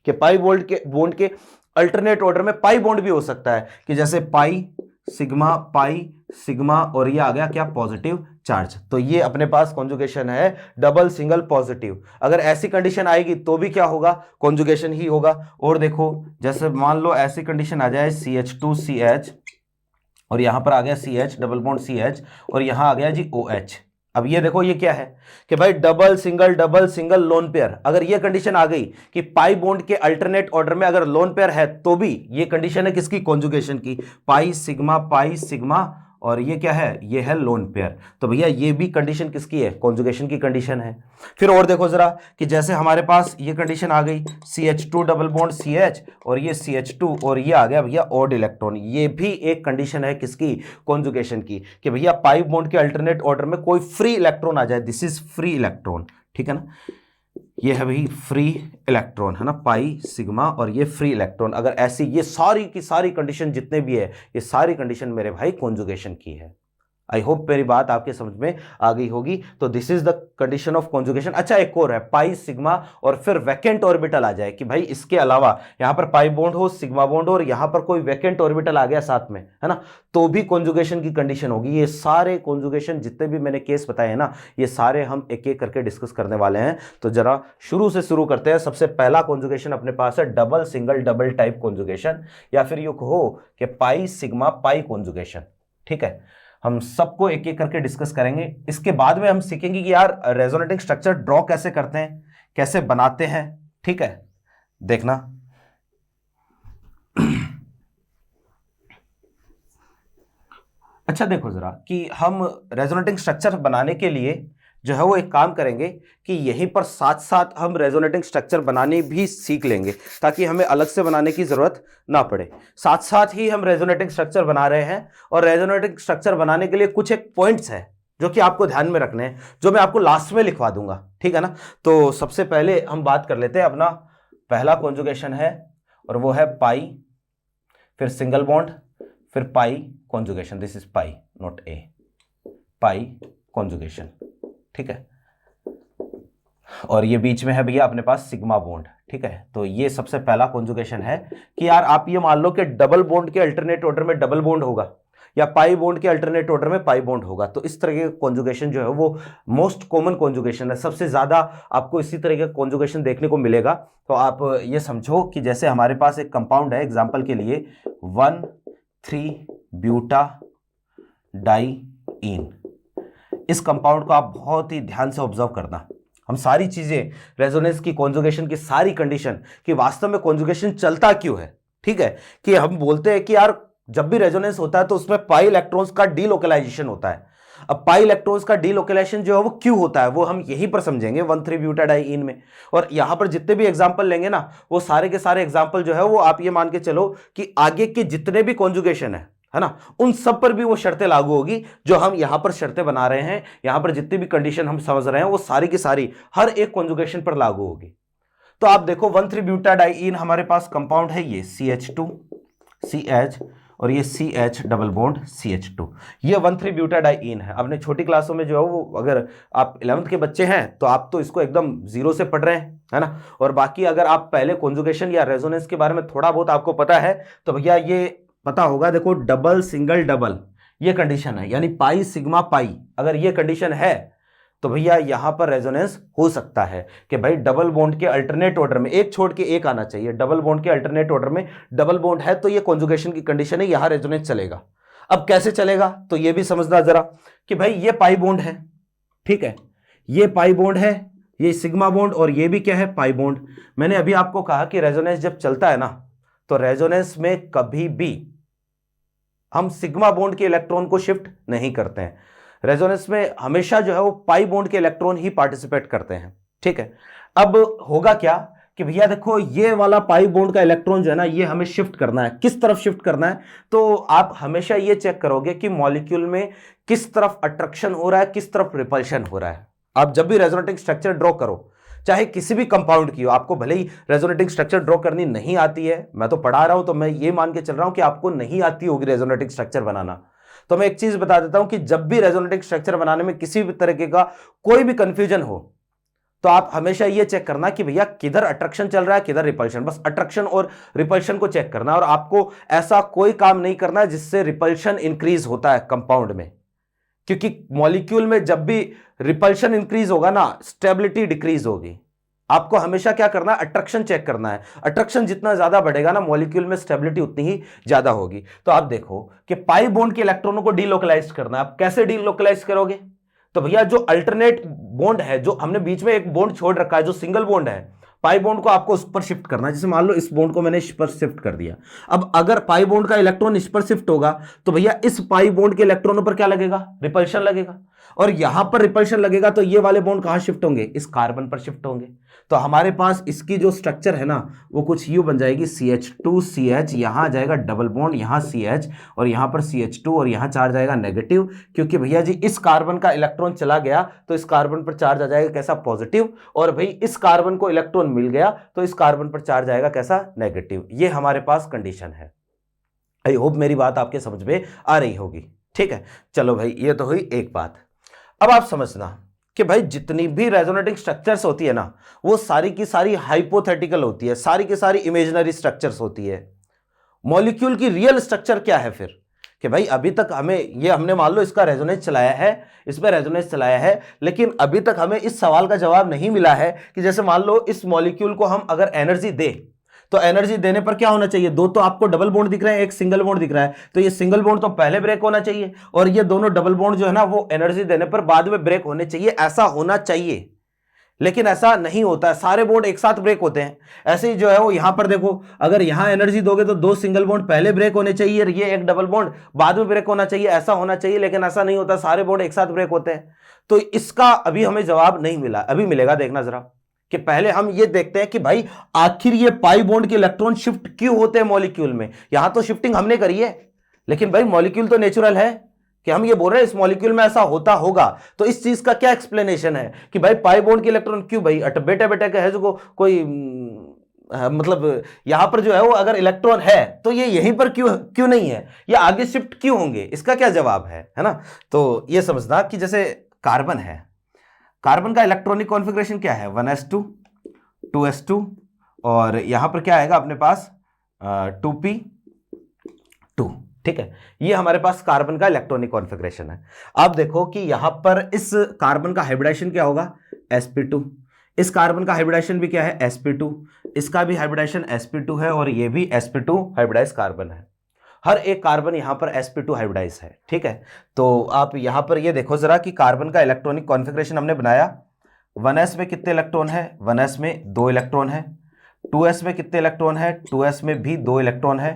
Speaker 1: कि पाई बॉन्ड के अल्टरनेट ऑर्डर में पाई बॉन्ड भी हो सकता है, कि जैसे पाई सिग्मा और ये आ गया क्या, पॉजिटिव चार्ज। तो ये अपने पास कॉन्जुगेशन है डबल सिंगल पॉजिटिव। अगर ऐसी कंडीशन आएगी तो भी क्या होगा, कॉन्जुगेशन ही होगा। और देखो जैसे मान लो ऐसी कंडीशन आ जाए CH2CH और यहां पर आ गया CH डबल बॉन्ड CH और यहां आ गया जी OH। अब ये देखो ये क्या है कि भाई डबल सिंगल लोन पेयर, अगर ये कंडीशन आ गई कि पाई बॉन्ड के अल्टरनेट ऑर्डर में अगर लोन पेयर है तो भी ये कंडीशन है किसकी, कॉन्जुगेशन की, पाई सिग्मा और ये क्या है, ये है लोन पेयर। तो भैया ये भी कंडीशन किसकी है, कॉन्जुगेशन की कंडीशन है। फिर और देखो जरा कि जैसे हमारे पास ये कंडीशन आ गई CH2 डबल बॉन्ड CH और ये CH2 और ये आ गया भैया ऑड इलेक्ट्रॉन, ये भी एक कंडीशन है किसकी, कॉन्जुगेशन की, कि भैया पाई बॉन्ड के अल्टरनेट ऑर्डर में कोई फ्री इलेक्ट्रॉन आ जाए, दिस इज फ्री इलेक्ट्रॉन। ठीक है ना, ये है भाई फ्री इलेक्ट्रॉन, है ना, पाई सिग्मा और ये फ्री इलेक्ट्रॉन। अगर ऐसी ये सारी की सारी कंडीशन जितने भी है, ये सारी कंडीशन मेरे भाई कॉन्जुगेशन की है। आई होप मेरी बात आपके समझ में आ गई होगी। तो this is the condition of conjugation. अच्छा एक और है, पाई सिग्मा और फिर वैकेंट ऑर्बिटल आ जाए, कि भाई इसके अलावा यहां पर पाई बॉन्ड हो, सिग्मा बॉन्ड हो और यहां पर कोई वैकेंट ऑर्बिटल आ गया साथ में, है ना, तो भी कॉन्जुगेशन की कंडीशन होगी। ये सारे कॉन्जुगेशन जितने भी मैंने केस बताए हैं ना, ये सारे हम एक एक करके डिस्कस करने वाले हैं। तो जरा शुरू से शुरू करते हैं। सबसे पहला कॉन्जुगेशन अपने पास है double single double type conjugation, या फिर यूं कहो कि पाई सिग्मा पाई कॉन्जुगेशन। ठीक है, हम सबको एक एक करके डिस्कस करेंगे। इसके बाद में हम सीखेंगे कि यार रेजोनेटिंग स्ट्रक्चर ड्रॉ कैसे करते हैं, कैसे बनाते हैं। ठीक है, देखना अच्छा देखो जरा कि हम रेजोनेटिंग स्ट्रक्चर बनाने के लिए जो है वो एक काम करेंगे कि यहीं पर साथ साथ हम रेजोनेटिंग स्ट्रक्चर बनाने भी सीख लेंगे ताकि हमें अलग से बनाने की जरूरत ना पड़े। साथ साथ ही हम रेजोनेटिंग स्ट्रक्चर बना रहे हैं और रेजोनेटिंग स्ट्रक्चर बनाने के लिए कुछ एक पॉइंट्स है जो कि आपको ध्यान में रखने हैं, जो मैं आपको लास्ट में लिखवा दूंगा, ठीक है ना। तो सबसे पहले हम बात कर लेते हैं, अपना पहला कॉन्जुगेशन है और वो है पाई, फिर सिंगल बॉन्ड, फिर pi conjugation, this is pi not a, pi conjugation, ठीक है। और ये बीच में है भैया अपने पास सिग्मा बॉन्ड, ठीक है। तो ये सबसे पहला कॉन्जुगेशन है कि यार आप ये मान लो कि डबल बॉन्ड के अल्टरनेट ऑर्डर में डबल बॉन्ड होगा या पाई बॉन्ड के अल्टरनेट ऑर्डर में पाई बॉन्ड होगा। तो इस तरह के कॉन्जुगेशन जो है वो मोस्ट कॉमन कॉन्जुगेशन है, सबसे ज्यादा आपको इसी तरह का कॉन्जुगेशन देखने को मिलेगा। तो आप ये समझो कि जैसे हमारे पास एक कंपाउंड है, एग्जांपल के लिए 1,3-ब्यूटा-डाइईन, इस कंपाउंड को आप बहुत ही ध्यान से ऑब्जर्व करना। हम सारी चीजें रेजोनेंस की, कॉन्जुगेशन की सारी कंडीशन कि वास्तव में कॉन्जुगेशन चलता क्यों है, ठीक है। कि हम बोलते हैं कि यार जब भी रेजोनेंस होता है तो उसमें पाई इलेक्ट्रॉन्स का डीलोकलाइजेशन होता है। अब पाई इलेक्ट्रॉन्स का डीलोकलाइजेशन जो है वो क्यों होता है वो हम यहीं पर समझेंगे 1,3-ब्यूटाडाइईन में। और यहां पर जितने भी एग्जांपल लेंगे ना वो सारे के सारे एग्जांपल जो है वो आप ये मान के चलो कि आगे के जितने भी कॉन्जुगेशन है ना, उन सब पर भी वो शर्तें लागू होगी जो हम यहां पर शर्तें बना रहे हैं। यहां पर जितनी भी कंडीशन हम समझ रहे हैं वो सारी की सारी हर एक कॉन्जुगेशन पर लागू होगी। तो आप देखो 1,3-ब्यूटाडाइईन हमारे पास कंपाउंड है, ये CH2 CH और ये CH डबल बॉन्ड CH2, ये 1,3-ब्यूटाडाइईन है। अपने छोटी क्लासों में जो है वो अगर आप 11th के बच्चे हैं तो आप तो इसको एकदम जीरो से पढ़ रहे हैं, है ना। और बाकी अगर आप पहले कॉन्जुगेशन या रेजोनेंस के बारे में थोड़ा बहुत आपको पता है तो भैया ये पता होगा, देखो डबल सिंगल डबल ये कंडीशन है, यानी पाई सिग्मा पाई, अगर ये कंडीशन है तो भैया यहां पर रेजोनेंस हो सकता है कि भाई डबल बॉन्ड के अल्टरनेट ऑर्डर में एक छोड़ के एक आना चाहिए। डबल बॉन्ड के अल्टरनेट ऑर्डर में डबल बॉन्ड है तो ये कॉन्जुगेशन की कंडीशन है, यहां रेजोनेंस चलेगा। अब कैसे चलेगा तो ये भी समझना जरा कि भाई ये पाई बॉन्ड है, ठीक है, ये पाई बॉन्ड है, ये सिग्मा बॉन्ड और ये भी क्या है, पाई बॉन्ड। मैंने अभी आपको कहा कि रेजोनेंस जब चलता है ना तो रेजोनेंस में कभी भी हम सिग्मा बॉन्ड के इलेक्ट्रॉन को शिफ्ट नहीं करते हैं। रेजोनेंस में हमेशा जो है वो पाई बॉन्ड के इलेक्ट्रॉन ही पार्टिसिपेट करते हैं, ठीक है। अब होगा क्या कि भैया देखो ये वाला पाई बॉन्ड का इलेक्ट्रॉन जो है ना ये हमें शिफ्ट करना है। किस तरफ शिफ्ट करना है तो आप हमेशा ये चेक करोगे कि मॉलिक्यूल में किस तरफ अट्रैक्शन हो रहा है, किस तरफ रिपल्शन हो रहा है। आप जब भी रेजोनेटिंग स्ट्रक्चर ड्रॉ करो, चाहे किसी भी कंपाउंड की हो, आपको भले ही रेजोनेटिंग स्ट्रक्चर ड्रॉ करनी नहीं आती है, मैं तो पढ़ा रहा हूं तो मैं ये मान के चल रहा हूं कि आपको नहीं आती होगी रेजोनेटिंग स्ट्रक्चर बनाना। तो मैं एक चीज बता देता हूं कि जब भी रेजोनेटिंग स्ट्रक्चर बनाने में किसी भी तरीके का कोई भी कंफ्यूजन हो तो आप हमेशा ये चेक करना कि भैया किधर अट्रैक्शन चल रहा है किधर रिपल्शन, बस अट्रैक्शन और रिपल्शन को चेक करना। और आपको ऐसा कोई काम नहीं करना है जिससे रिपल्शन इंक्रीज होता है कंपाउंड में, क्योंकि मॉलिक्यूल में जब भी रिपल्शन इंक्रीज होगा ना स्टेबिलिटी डिक्रीज होगी। आपको हमेशा क्या करना है, अट्रैक्शन चेक करना है। अट्रैक्शन जितना ज्यादा बढ़ेगा ना मॉलिक्यूल में स्टेबिलिटी उतनी ही ज्यादा होगी। तो आप देखो कि पाई बॉन्ड के इलेक्ट्रॉनों को डीलोकलाइज करना है। आप कैसे डीलोकलाइज करोगे तो भैया जो अल्टरनेट बॉन्ड है, जो हमने बीच में एक बॉन्ड छोड़ रखा है जो सिंगल बॉन्ड है, पाई बॉन्ड को आपको उस पर शिफ्ट करना है। जैसे मान लो इस बॉन्ड को मैंने इस पर शिफ्ट कर दिया। अब अगर पाई बॉन्ड का इलेक्ट्रॉन इस पर शिफ्ट होगा तो भैया इस पाई बॉन्ड के इलेक्ट्रॉनों पर क्या लगेगा, रिपल्शन लगेगा। और यहां पर रिपल्शन लगेगा तो ये वाले बॉन्ड कहां शिफ्ट होंगे, इस कार्बन पर शिफ्ट होंगे। तो हमारे पास इसकी जो स्ट्रक्चर है ना वो कुछ यूं बन जाएगी, CH2CH, यहां आ जाएगा डबल बॉन्ड, यहां CH और यहां पर CH2 और यहां चार्ज आएगा नेगेटिव, क्योंकि भैया जी इस कार्बन का इलेक्ट्रॉन चला गया तो इस कार्बन पर चार्ज आ जाएगा कैसा, पॉजिटिव। और भाई इस कार्बन को इलेक्ट्रॉन मिल गया तो इस कार्बन पर चार्ज आएगा कैसा, नेगेटिव। ये हमारे पास कंडीशन है। आई होप मेरी बात आपके समझ में आ रही होगी, ठीक है। चलो भाई ये तो हुई एक बात। अब आप समझना कि भाई जितनी भी रेजोनेटिंग स्ट्रक्चर्स होती है ना वो सारी की सारी हाइपोथेटिकल होती है, सारी की सारी इमेजिनरी स्ट्रक्चर्स होती है। मॉलिक्यूल की रियल स्ट्रक्चर क्या है फिर कि भाई अभी तक हमें ये हमने मान लो इसका रेजोनेंस चलाया है, इस पर रेजोनेंस चलाया है, लेकिन अभी तक हमें इस सवाल का जवाब नहीं मिला है कि जैसे मान लो इस मॉलिक्यूल को हम अगर एनर्जी दे तो एनर्जी देने पर क्या होना चाहिए, दो तो आपको डबल बॉन्ड दिख रहे हैं, एक सिंगल बॉन्ड दिख रहा है, तो ये सिंगल बॉन्ड तो पहले ब्रेक होना चाहिए और ये दोनों डबल बॉन्ड जो है ना वो एनर्जी देने पर बाद में ब्रेक होने चाहिए, ऐसा होना चाहिए। लेकिन ऐसा नहीं होता है, सारे बॉन्ड एक साथ ब्रेक होते हैं। ऐसे ही जो है वो यहां पर देखो, अगर यहां एनर्जी दोगे तो 2 सिंगल बॉन्ड पहले ब्रेक होने चाहिए, ये एक डबल बॉन्ड बाद में ब्रेक होना चाहिए, ऐसा होना चाहिए, लेकिन ऐसा नहीं होता, सारे बॉन्ड एक साथ ब्रेक होते हैं। तो इसका अभी हमें जवाब नहीं मिला, अभी मिलेगा, देखना जरा। कि पहले हम ये देखते हैं कि भाई आखिर ये पाई बॉन्ड के इलेक्ट्रॉन शिफ्ट क्यों होते हैं मॉलिक्यूल में। यहां तो शिफ्टिंग हमने करी है, लेकिन भाई मॉलिक्यूल तो नेचुरल है, कि हम ये बोल रहे हैं इस मॉलिक्यूल में ऐसा होता होगा। तो इस चीज का क्या एक्सप्लेनेशन है कि भाई पाई बॉन्ड के इलेक्ट्रॉन क्यों, भाई बेटा बेटा का है जो कोई मतलब यहां पर जो है वो अगर इलेक्ट्रॉन है तो ये यहीं पर क्यों क्यों नहीं है, ये आगे शिफ्ट क्यों होंगे, इसका क्या जवाब है ना। तो ये समझना कि जैसे कार्बन है, कार्बन का इलेक्ट्रॉनिक कॉन्फ़िगरेशन क्या है, 1s2 2s2 और यहां पर क्या आएगा अपने पास 2p2, ठीक है। ये हमारे पास कार्बन का इलेक्ट्रॉनिक कॉन्फ़िगरेशन है। अब देखो कि यहां पर इस कार्बन का हाइब्रिडाइजेशन क्या होगा, sp2, इस कार्बन का हाइब्रिडाइजेशन भी क्या है, sp2, इसका भी हाइब्रिडाइजेशन sp2 है और ये भी sp2 हाइब्रिडाइज कार्बन है। हर एक कार्बन यहां पर sp2 हाइब्रिडाइज है, ठीक है। तो आप यहां पर ये देखो जरा कि कार्बन का इलेक्ट्रॉनिक कॉन्फ़िगरेशन हमने बनाया, 1s में कितने इलेक्ट्रॉन है, 1s में 2 इलेक्ट्रॉन है, 2s में कितने इलेक्ट्रॉन है, 2s में भी 2 इलेक्ट्रॉन है,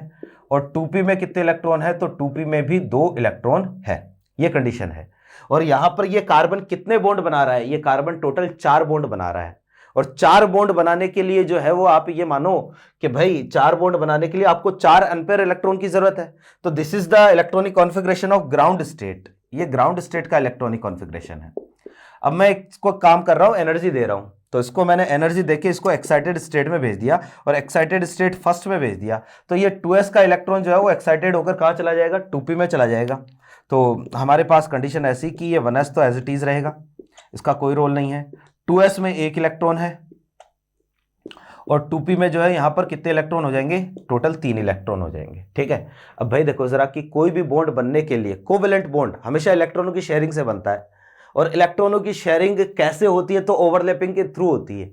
Speaker 1: और 2p में कितने इलेक्ट्रॉन है, तो 2p में भी 2 इलेक्ट्रॉन है। ये कंडीशन है। और यहां पर ये कार्बन कितने बॉन्ड बना रहा है, ये कार्बन टोटल 4 बॉन्ड बना रहा है। और 4 बॉन्ड बनाने के लिए जो है वो आप ये मानो कि भाई 4 बॉन्ड बनाने के लिए आपको 4 अनपेयर इलेक्ट्रॉन की जरूरत है। तो this is the electronic configuration of ground state, ये ग्राउंड स्टेट का इलेक्ट्रॉनिक कॉन्फ़िगरेशन है। अब मैं इसको काम कर रहा हूं, एनर्जी दे रहा हूं, तो इसको मैंने एनर्जी देके इसको एक्साइटेड स्टेट में भेज दिया और एक्साइटेड स्टेट फर्स्ट में भेज दिया। तो ये 2s का इलेक्ट्रॉन जो है वो एक्साइटेड होकर कहां चला जाएगा, 2p में चला जाएगा। तो हमारे पास कंडीशन ऐसी कि ये 1s तो एज इट इज रहेगा, इसका कोई रोल नहीं है। 2s में 1 इलेक्ट्रॉन है और 2p में जो है यहां पर कितने इलेक्ट्रॉन हो जाएंगे, टोटल 3 इलेक्ट्रॉन हो जाएंगे, ठीक है। अब भाई देखो जरा कि कोई भी बॉन्ड बनने के लिए कोवेलेंट बॉन्ड हमेशा इलेक्ट्रॉनों की शेयरिंग से बनता है, और इलेक्ट्रॉनों की शेयरिंग कैसे होती है, तो ओवरलैपिंग के थ्रू होती है।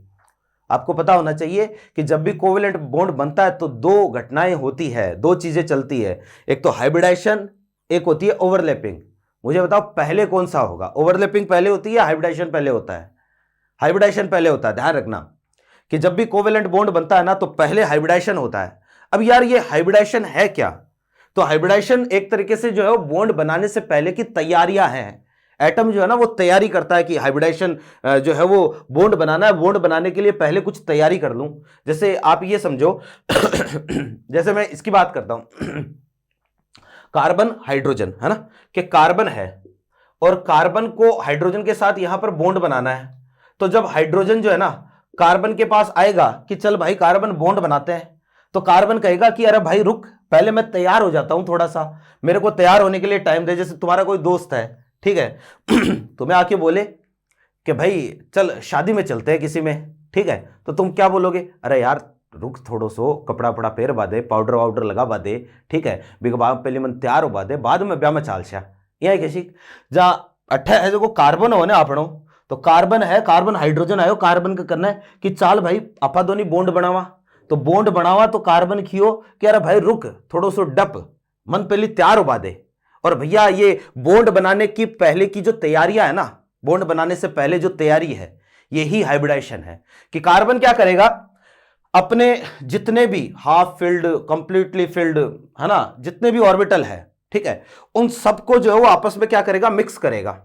Speaker 1: आपको पता होना चाहिए कि जब भी कोवेलेंट बॉन्ड बनता है तो 2 घटनाएं होती है, 2 चीजें चलती है, एक तो हाइब्रिडाइजेशन, एक होती है ओवरलैपिंग। मुझे बताओ पहले कौन सा होगा, ओवरलैपिंग पहले होती है या हाइब्रिडाइजेशन पहले होता है, हाइब्रिडाइजेशन पहले होता है। ध्यान रखना कि जब भी कोवेलेंट बॉन्ड बनता है ना तो पहले हाइब्रिडाइजेशन होता है। अब यार ये हाइब्रिडाइजेशन है क्या, तो हाइब्रिडाइजेशन एक तरीके से जो है बॉन्ड बनाने से पहले की तैयारियां हैं। एटम जो है ना वो तैयारी करता है कि हाइब्रिडाइजेशन जो है वो बॉन्ड बनाना है, बॉन्ड बनाने के लिए पहले कुछ तैयारी कर लूं। जैसे आप ये समझो जैसे मैं इसकी बात करता हूं कार्बन हाइड्रोजन, है ना, कि कार्बन है और कार्बन को हाइड्रोजन के साथ यहां पर बॉन्ड बनाना है। तो जब हाइड्रोजन जो है ना कार्बन के पास आएगा कि चल भाई कार्बन बॉन्ड बनाते हैं, तो कार्बन कहेगा कि अरे भाई रुक, पहले मैं तैयार हो जाता हूं, थोड़ा सा मेरे को तैयार होने के लिए टाइम दे। जैसे तुम्हारा कोई दोस्त है, ठीक है तुम्हें आके बोले कि भाई चल शादी में चलते हैं किसी में, ठीक है, तो तुम क्या बोलोगे, अरे यार रुक थोड़ो सो, कपड़ा वपड़ा पेर बादे, पाउडर वाउडर लगा बादे, ठीक है, बिग बाप पहले मन तैयार हो बादे, बाद में ब्याह में चालशा यह किसी जा अट्ठा है जो कार्बन हो ना आपनो, तो कार्बन है, कार्बन हाइड्रोजन आयो, कार्बन का करना है कि चाल भाई आपा दोनी बॉन्ड बनावा। तो बॉन्ड बनावा तो कार्बन खियो कि अरे भाई रुक थोड़ो सो डप, मन पहले तैयार हो बादे। और भैया ये बॉन्ड बनाने की पहले की जो तैयारियां है ना, बॉन्ड बनाने से पहले जो तैयारी है यही हाइब्रिडाइजेशन है। कि कार्बन क्या करेगा, अपने जितने भी हाफ फिल्ड, कंप्लीटली फिल्ड, है ना, जितने भी ऑर्बिटल है, ठीक है, उन सबको जो है वो आपस में क्या करेगा, मिक्स करेगा,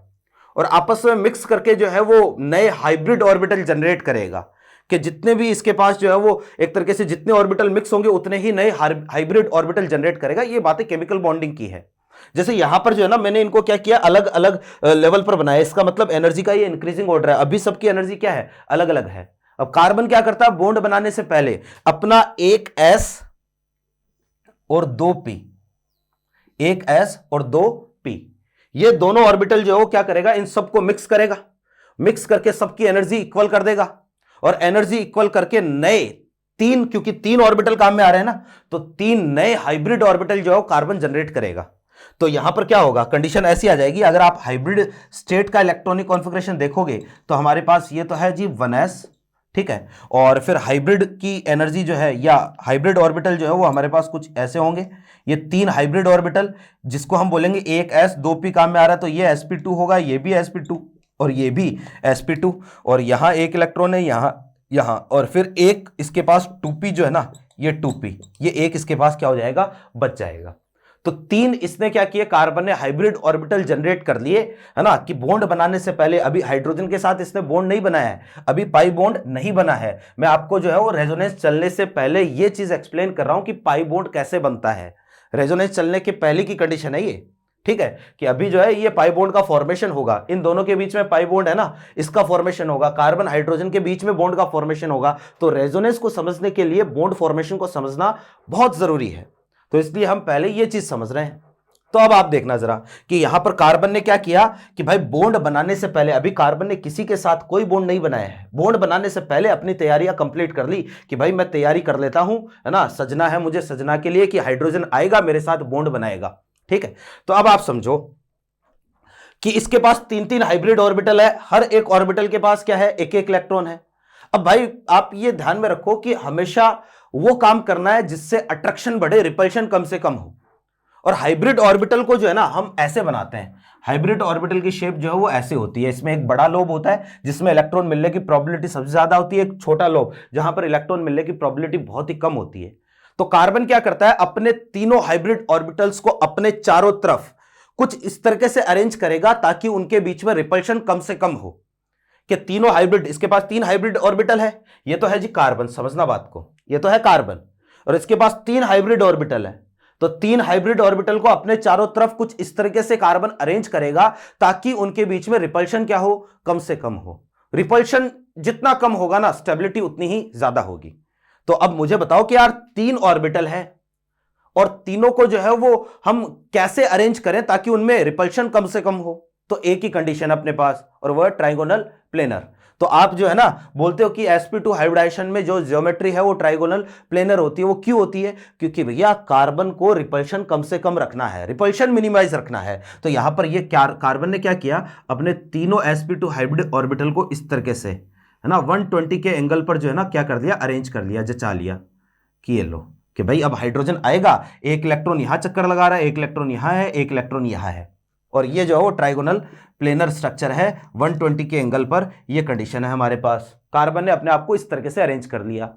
Speaker 1: और आपस में मिक्स करके जो है वो नए हाइब्रिड ऑर्बिटल जनरेट करेगा। कि जितने भी इसके पास जो है वो एक तरीके से जितने ऑर्बिटल मिक्स होंगे उतने ही नए हाइब्रिड ऑर्बिटल जनरेट करेगा। ये बातें केमिकल बॉन्डिंग की है। जैसे यहां पर जो है ना मैंने इनको क्या किया, अलग अलग लेवल पर बनाया, इसका मतलब एनर्जी का ये इंक्रीजिंग ऑर्डर है, अभी सबकी एनर्जी क्या है, अलग अलग है। अब कार्बन क्या करता है, बॉन्ड बनाने से पहले अपना 1s और 2p, 1s और 2p, ये दोनों ऑर्बिटल जो है वो क्या करेगा, इन सबको मिक्स करेगा, मिक्स करके सबकी एनर्जी इक्वल कर देगा, और एनर्जी इक्वल करके नए 3, क्योंकि 3 ऑर्बिटल काम में आ रहे हैं ना, तो 3 नए हाइब्रिड ऑर्बिटल जो है कार्बन जनरेट करेगा। तो यहां पर क्या होगा, कंडीशन ऐसी आ जाएगी, अगर आप हाइब्रिड स्टेट का इलेक्ट्रॉनिक कॉन्फ़िगरेशन देखोगे तो हमारे पास ये तो है जी 1s, ठीक है, और फिर हाइब्रिड की एनर्जी जो है या हाइब्रिड ऑर्बिटल जो है वो हमारे पास कुछ ऐसे होंगे, ये 3 हाइब्रिड ऑर्बिटल जिसको हम बोलेंगे 1s 2p काम में आ रहा है, तो ये sp2 होगा, ये भी sp2, और ये भी sp2, और यहां एक इलेक्ट्रॉन है, यहां और फिर एक इसके पास 2p जो है ना, ये 2p, ये एक इसके पास क्या हो जाएगा, बच जाएगा। तो तीन इसने क्या किए, कार्बन ने हाइब्रिड ऑर्बिटल जनरेट कर लिए, है ना, कि बॉन्ड बनाने से पहले अभी हाइड्रोजन के साथ इसने बॉन्ड नहीं बनाया है, अभी पाई बॉन्ड नहीं बना है। मैं आपको जो है वो रेजोनेंस चलने से पहले ये चीज एक्सप्लेन कर रहा हूं कि पाई बॉन्ड कैसे बनता है। रेजोनेंस चलने के पहले की कंडीशन है ये, ठीक है, कि अभी जो है ये पाई बॉन्ड का फॉर्मेशन होगा, इन दोनों के बीच में पाई बॉन्ड है ना, इसका फॉर्मेशन होगा, कार्बन हाइड्रोजन के बीच में बॉन्ड का फॉर्मेशन होगा। तो रेजोनेंस को समझने के लिए बॉन्ड फॉर्मेशन को समझना बहुत जरूरी है, तो इसलिए हम पहले ये चीज समझ रहे हैं। तो अब आप देखना जरा कि यहां पर कार्बन ने क्या किया कि भाई बॉन्ड बनाने से पहले, अभी कार्बन ने किसी के साथ कोई बॉन्ड नहीं बनाया है, बॉन्ड बनाने से पहले अपनी तैयारियां कंप्लीट कर ली कि भाई मैं तैयारी कर लेता हूं, है ना, सजना है मुझे, सजना के लिए कि हाइड्रोजन आएगा मेरे साथ बॉन्ड बनाएगा, ठीक है। तो अब आप समझो कि इसके पास तीन तीन हाइब्रिड ऑर्बिटल है, हर एक ऑर्बिटल के पास क्या है, एक एक इलेक्ट्रॉन है। अब भाई आप ये ध्यान में रखो कि हमेशा वो काम करना है जिससे अट्रैक्शन बढ़े, रिपल्शन कम से कम हो। और हाइब्रिड ऑर्बिटल को जो है ना हम ऐसे बनाते हैं, हाइब्रिड ऑर्बिटल की शेप जो है वो ऐसे होती है, इसमें एक बड़ा लोब होता है जिसमें इलेक्ट्रॉन मिलने की प्रोबेबिलिटी सबसे ज्यादा होती है, एक छोटा लोब जहां पर इलेक्ट्रॉन मिलने की प्रोबेबिलिटी बहुत ही कम होती है। तो कार्बन क्या करता है, अपने तीनों हाइब्रिड ऑर्बिटल्स को अपने चारों तरफ कुछ इस तरीके से अरेंज करेगा ताकि उनके बीच में रिपल्शन कम से कम हो। कि तीनों हाइब्रिड, इसके पास तीन हाइब्रिड ऑर्बिटल है, ये तो है जी कार्बन, समझना बात को, ये तो है कार्बन, और इसके पास तीन हाइब्रिड ऑर्बिटल है। तो तीन हाइब्रिड ऑर्बिटल को अपने चारों तरफ कुछ इस तरीके से कार्बन अरेंज करेगा ताकि उनके बीच में रिपल्शन क्या हो, कम से कम हो। रिपल्शन जितना कम होगा ना, स्टेबिलिटी उतनी ही ज्यादा होगी। तो अब मुझे बताओ कि यार तीन ऑर्बिटल है और तीनों को जो है वो हम कैसे अरेंज करें ताकि उनमें रिपल्शन कम से कम हो। तो एक ही कंडीशन अपने पास, और वह ट्राइगोनल प्लेनर। तो आप जो है ना बोलते हो कि sp2 हाइब्रिडाइजेशन में जो ज्योमेट्री है वो ट्राइगोनल प्लेनर होती है। वो क्यों होती है, क्योंकि भैया कार्बन को रिपल्शन कम से कम रखना है, रिपल्शन मिनिमाइज रखना है। तो यहां पर ये कार्बन ने क्या किया, अपने तीनों sp2 हाइब्रिड ऑर्बिटल को इस तरीके से, है ना, 120 के एंगल पर जो है ना क्या कर दिया, अरेंज कर लिया, जचा लिया कि ये लो कि भाई अब हाइड्रोजन आएगा, एक इलेक्ट्रॉन यहां चक्कर लगा रहा है, एक इलेक्ट्रॉन यहां है, एक इलेक्ट्रॉन यहां है, और ये जो है वो ट्राइगोनल प्लेनर स्ट्रक्चर है, 120 के एंगल पर ये कंडीशन है हमारे पास। कार्बन ने अपने आप को इस तरीके से अरेंज कर लिया।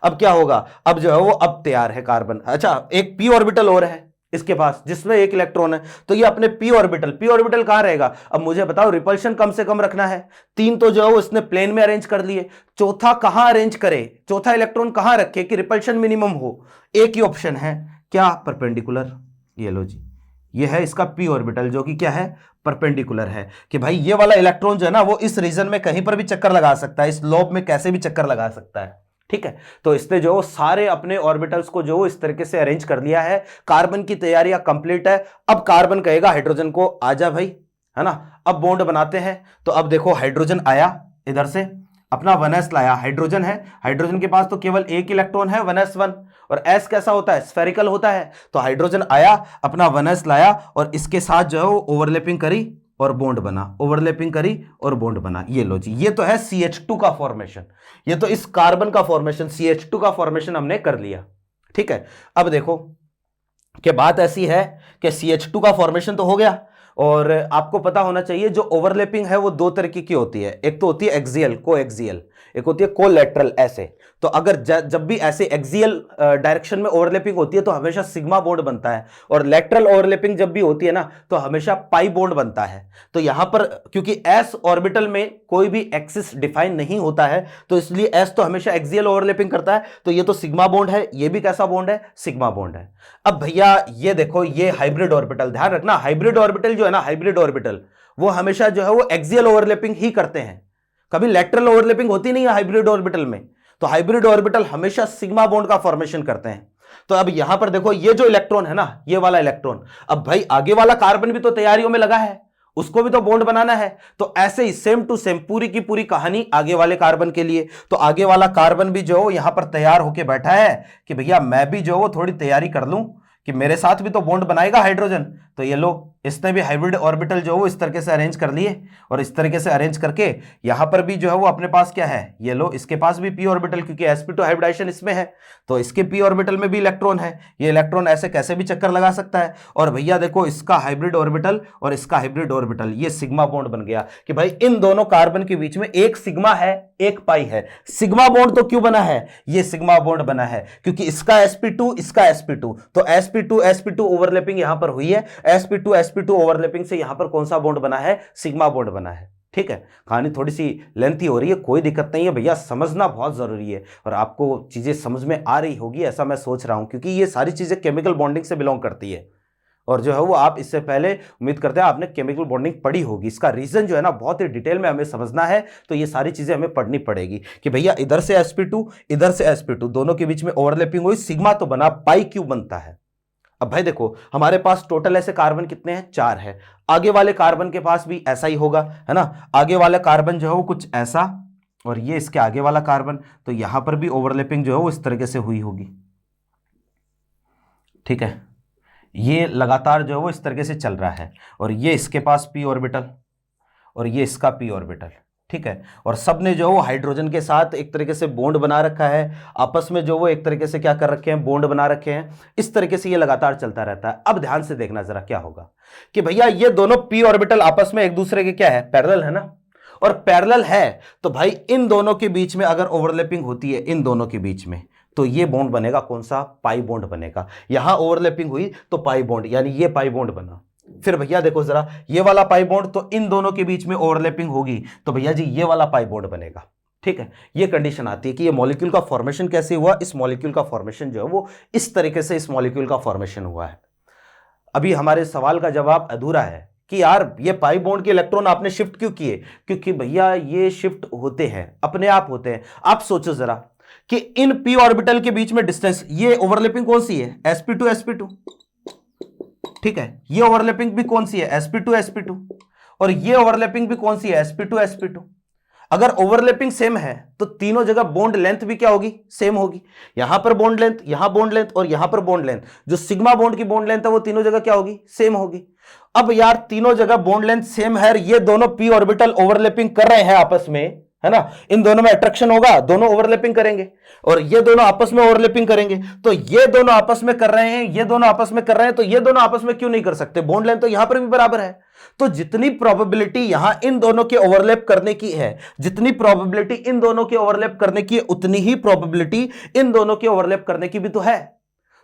Speaker 1: अब क्या होगा, अब जो है वो अब तैयार है कार्बन। अच्छा, एक पी ऑर्बिटल और है इसके पास जिसमें एक इलेक्ट्रॉन है, तो ये अपने पी ऑर्बिटल कहां रहेगा। अब मुझे बताओ, रिपल्शन कम से कम रखना है, तीन तो जो है वो इसने प्लेन में अरेंज कर लिए, चौथा कहां अरेंज करे, चौथा इलेक्ट्रॉन कहां रखे कि रिपल्शन मिनिमम हो। एक ही ऑप्शन है, क्या, परपेंडिकुलर। ये लो जी, ये है इसका पी ऑर्बिटल जो कि क्या है, परपेंडिकुलर है, कि भाई ये वाला इलेक्ट्रॉन जो है ना वो इस रीजन में कहीं पर भी चक्कर लगा सकता है, इस लोब में कैसे भी चक्कर लगा सकता है, ठीक है। तो इसने जो सारे अपने ऑर्बिटल्स को जो इस तरीके से अरेंज कर लिया है। कार्बन की तैयारियां कंप्लीट है। अब कार्बन कहेगा हाइड्रोजन को आजा भाई, है ना, अब बॉन्ड बनाते हैं। तो अब देखो हाइड्रोजन आया, इधर से अपना 1s लाया, हाइड्रोजन है, हाइड्रोजन के पास तो केवल एक इलेक्ट्रॉन है 1s1, और s कैसा होता है, स्फेरिकल होता है। तो हाइड्रोजन आया, अपना 1s लाया और इसके साथ जो है वो ओवरलैपिंग करी और बॉन्ड बना, ओवरलैपिंग करी और बॉन्ड बना। ये लो जी, ये तो है CH2 का फॉर्मेशन, ये तो इस कार्बन का फॉर्मेशन, CH2 का फॉर्मेशन हमने कर लिया, ठीक है। अब देखो कि बात ऐसी है कि CH2 का फॉर्मेशन तो हो गया, और आपको पता होना चाहिए जो ओवरलैपिंग है वो दो तरीके की होती है, एक तो होती है एक्सियल, कोएक्सियल, एक होती है कोलैटरल, ऐसे। तो अगर जब भी ऐसे एक्सियल डायरेक्शन में ओवरलैपिंग होती है तो हमेशा सिग्मा बॉन्ड बनता है, और लैटरल ओवरलैपिंग जब भी होती है ना तो हमेशा पाई बॉन्ड बनता है। तो यहां पर क्योंकि s ऑर्बिटल में कोई भी एक्सिस डिफाइन नहीं होता है तो इसलिए s तो हमेशा एक्सियल ओवरलैपिंग करता है, तो ये तो सिग्मा बॉन्ड है, ये भी कैसा बॉन्ड है, सिग्मा बॉन्ड है। अब भैया ये देखो, ये हाइब्रिड ऑर्बिटल, ध्यान रखना हाइब्रिड ऑर्बिटल जो है ना, हाइब्रिड ऑर्बिटल वो हमेशा जो है वो एक्सियल ओवरलैपिंग ही करते हैं, कभी लैटरल ओवरलैपिंग होती नहीं है हाइब्रिड ऑर्बिटल में। तो हाइब्रिड ऑर्बिटल हमेशा सिग्मा बॉन्ड का फॉर्मेशन करते हैं। तो अब यहां पर देखो ये जो इलेक्ट्रॉन है ना, ये वाला इलेक्ट्रॉन, अब भाई आगे वाला कार्बन भी तो तैयारियों में लगा है, उसको भी तो बॉन्ड बनाना है। तो ऐसे ही सेम टू सेम पूरी की पूरी कहानी आगे वाले कार्बन के लिए। तो आगे वाला कार्बन भी जो यहां पर तैयार होके बैठा है कि भैया मैं भी जो वो थोड़ी तैयारी कर लूं कि मेरे साथ भी तो बॉन्ड बनाएगा हाइड्रोजन। तो ये लो इसने भी हाइब्रिड ऑर्बिटल जो है वो इस तरीके से अरेंज कर लिए, और इस तरीके से अरेंज करके यहां पर भी जो है वो अपने पास क्या है, ये लो, इसके पास भी पी ऑर्बिटल, क्योंकि sp2 हाइब्रिडाइजेशन इसमें है तो इसके पी ऑर्बिटल में भी इलेक्ट्रॉन है। ये इलेक्ट्रॉन ऐसे कैसे भी चक्कर लगा सकता है। और भैया देखो, इसका हाइब्रिड ऑर्बिटल और इसका हाइब्रिड ऑर्बिटल, ये सिग्मा बॉन्ड बन गया कि भाई इन दोनों कार्बन के बीच में एक सिग्मा है एक पाई है। सिग्मा बॉन्ड तो क्यों बना है, ये सिग्मा बॉन्ड बना है क्योंकि इसका sp2 इसका sp2, तो sp2 ओवरलैपिंग यहां पर हुई है, sp2 ओवरलैपिंग से यहां पर कौन सा बॉन्ड बना है, सिग्मा बॉन्ड बना है। ठीक है, कहानी थोड़ी सी लेंथी हो रही है, कोई दिक्कत नहीं है भैया, समझना बहुत जरूरी है और आपको चीजें समझ में आ रही होगी ऐसा मैं सोच रहा हूं, क्योंकि ये सारी चीजें केमिकल बॉन्डिंग से बिलोंग करती है और जो है वो आप इससे पहले उम्मीद करते हैं आपने केमिकल बॉन्डिंग पढ़ी होगी। इसका रीजन जो है ना बहुत ही डिटेल में हमें समझना है, तो ये सारी चीजें हमें पढ़नी पड़ेगी कि भैया इधर से sp2 इधर से sp2 दोनों के बीच में ओवरलैपिंग हुई, सिग्मा तो बना, पाई क्यों बनता है। अब भाई देखो, हमारे पास टोटल ऐसे कार्बन कितने हैं, 4 है। आगे वाले कार्बन के पास भी ऐसा ही होगा, है ना, आगे वाला कार्बन जो है वो कुछ ऐसा, और ये इसके आगे वाला कार्बन, तो यहां पर भी ओवरलैपिंग जो है वो इस तरीके से हुई होगी। ठीक है, ये लगातार जो है वो इस तरीके से चल रहा है, और ये इसके पास पी ऑर्बिटल और ये इसका पी ऑर्बिटल। ठीक है, और सब ने जो वो हाइड्रोजन के साथ एक तरीके से बॉन्ड बना रखा है, आपस में जो वो एक तरीके से क्या कर रखे हैं, बॉन्ड बना रखे हैं। इस तरीके से ये लगातार चलता रहता है। अब ध्यान से देखना जरा क्या होगा कि भैया ये दोनों पी ऑर्बिटल आपस में एक दूसरे के क्या है, पैरेलल है ना, और पैरेलल है तो भाई इन दोनों के बीच में अगर ओवरलैपिंग होती है इन दोनों के बीच में, तो ये बॉन्ड बनेगा कौन सा, पाई बॉन्ड बनेगा। यहां ओवरलैपिंग हुई तो पाई बॉन्ड, यानी ये पाई बॉन्ड बना। फिर भैया देखो जरा, ये वाला पाई बॉन्ड, तो इन दोनों के बीच में ओवरलैपिंग होगी तो भैया जी ये वाला पाई बॉन्ड बनेगा। ठीक है, ये कंडीशन आती है कि ये मॉलिक्यूल का फॉर्मेशन कैसे हुआ। इस मॉलिक्यूल का फॉर्मेशन जो है वो इस तरीके से इस मॉलिक्यूल का फॉर्मेशन हुआ है। अभी हमारे सवाल का जवाब अधूरा है कि यार ये पाई बॉन्ड के इलेक्ट्रॉन आपने शिफ्ट क्यों किए, क्योंकि भैया ये शिफ्ट होते हैं, अपने आप होते हैं। आप सोचो जरा कि इन पी ऑर्बिटल के बीच में डिस्टेंस, ये ओवरलैपिंग कौन सी है, sp2 ठीक है, ये ओवरलैपिंग भी कौन सी है, sp2 और ये ओवरलैपिंग भी कौन सी है, sp2 अगर ओवरलैपिंग सेम है तो तीनों जगह बॉन्ड लेंथ भी क्या होगी, सेम होगी। यहां पर बॉन्ड लेंथ, यहां बॉन्ड लेंथ और यहां पर बॉन्ड लेंथ, जो सिग्मा बॉन्ड की बॉन्ड लेंथ है वो तीनों जगह क्या होगी, सेम होगी। अब यार तीनों जगह बॉन्ड लेंथ सेम है, ये दोनों पी ऑर्बिटल ओवरलैपिंग कर रहे हैं आपस में, है ना, इन दोनों में अट्रैक्शन होगा, दोनों ओवरलैपिंग करेंगे और ये दोनों आपस में ओवरलैपिंग करेंगे। तो ये दोनों आपस में कर रहे हैं, ये दोनों आपस में कर रहे हैं, तो ये दोनों आपस में क्यों नहीं कर सकते, बॉन्ड लेंथ तो यहां पर भी बराबर है। तो जितनी प्रोबेबिलिटी यहां इन दोनों के ओवरलैप करने की है, जितनी प्रोबेबिलिटी इन दोनों के ओवरलैप करने की है, उतनी ही प्रोबेबिलिटी इन दोनों के ओवरलैप करने की भी तो है।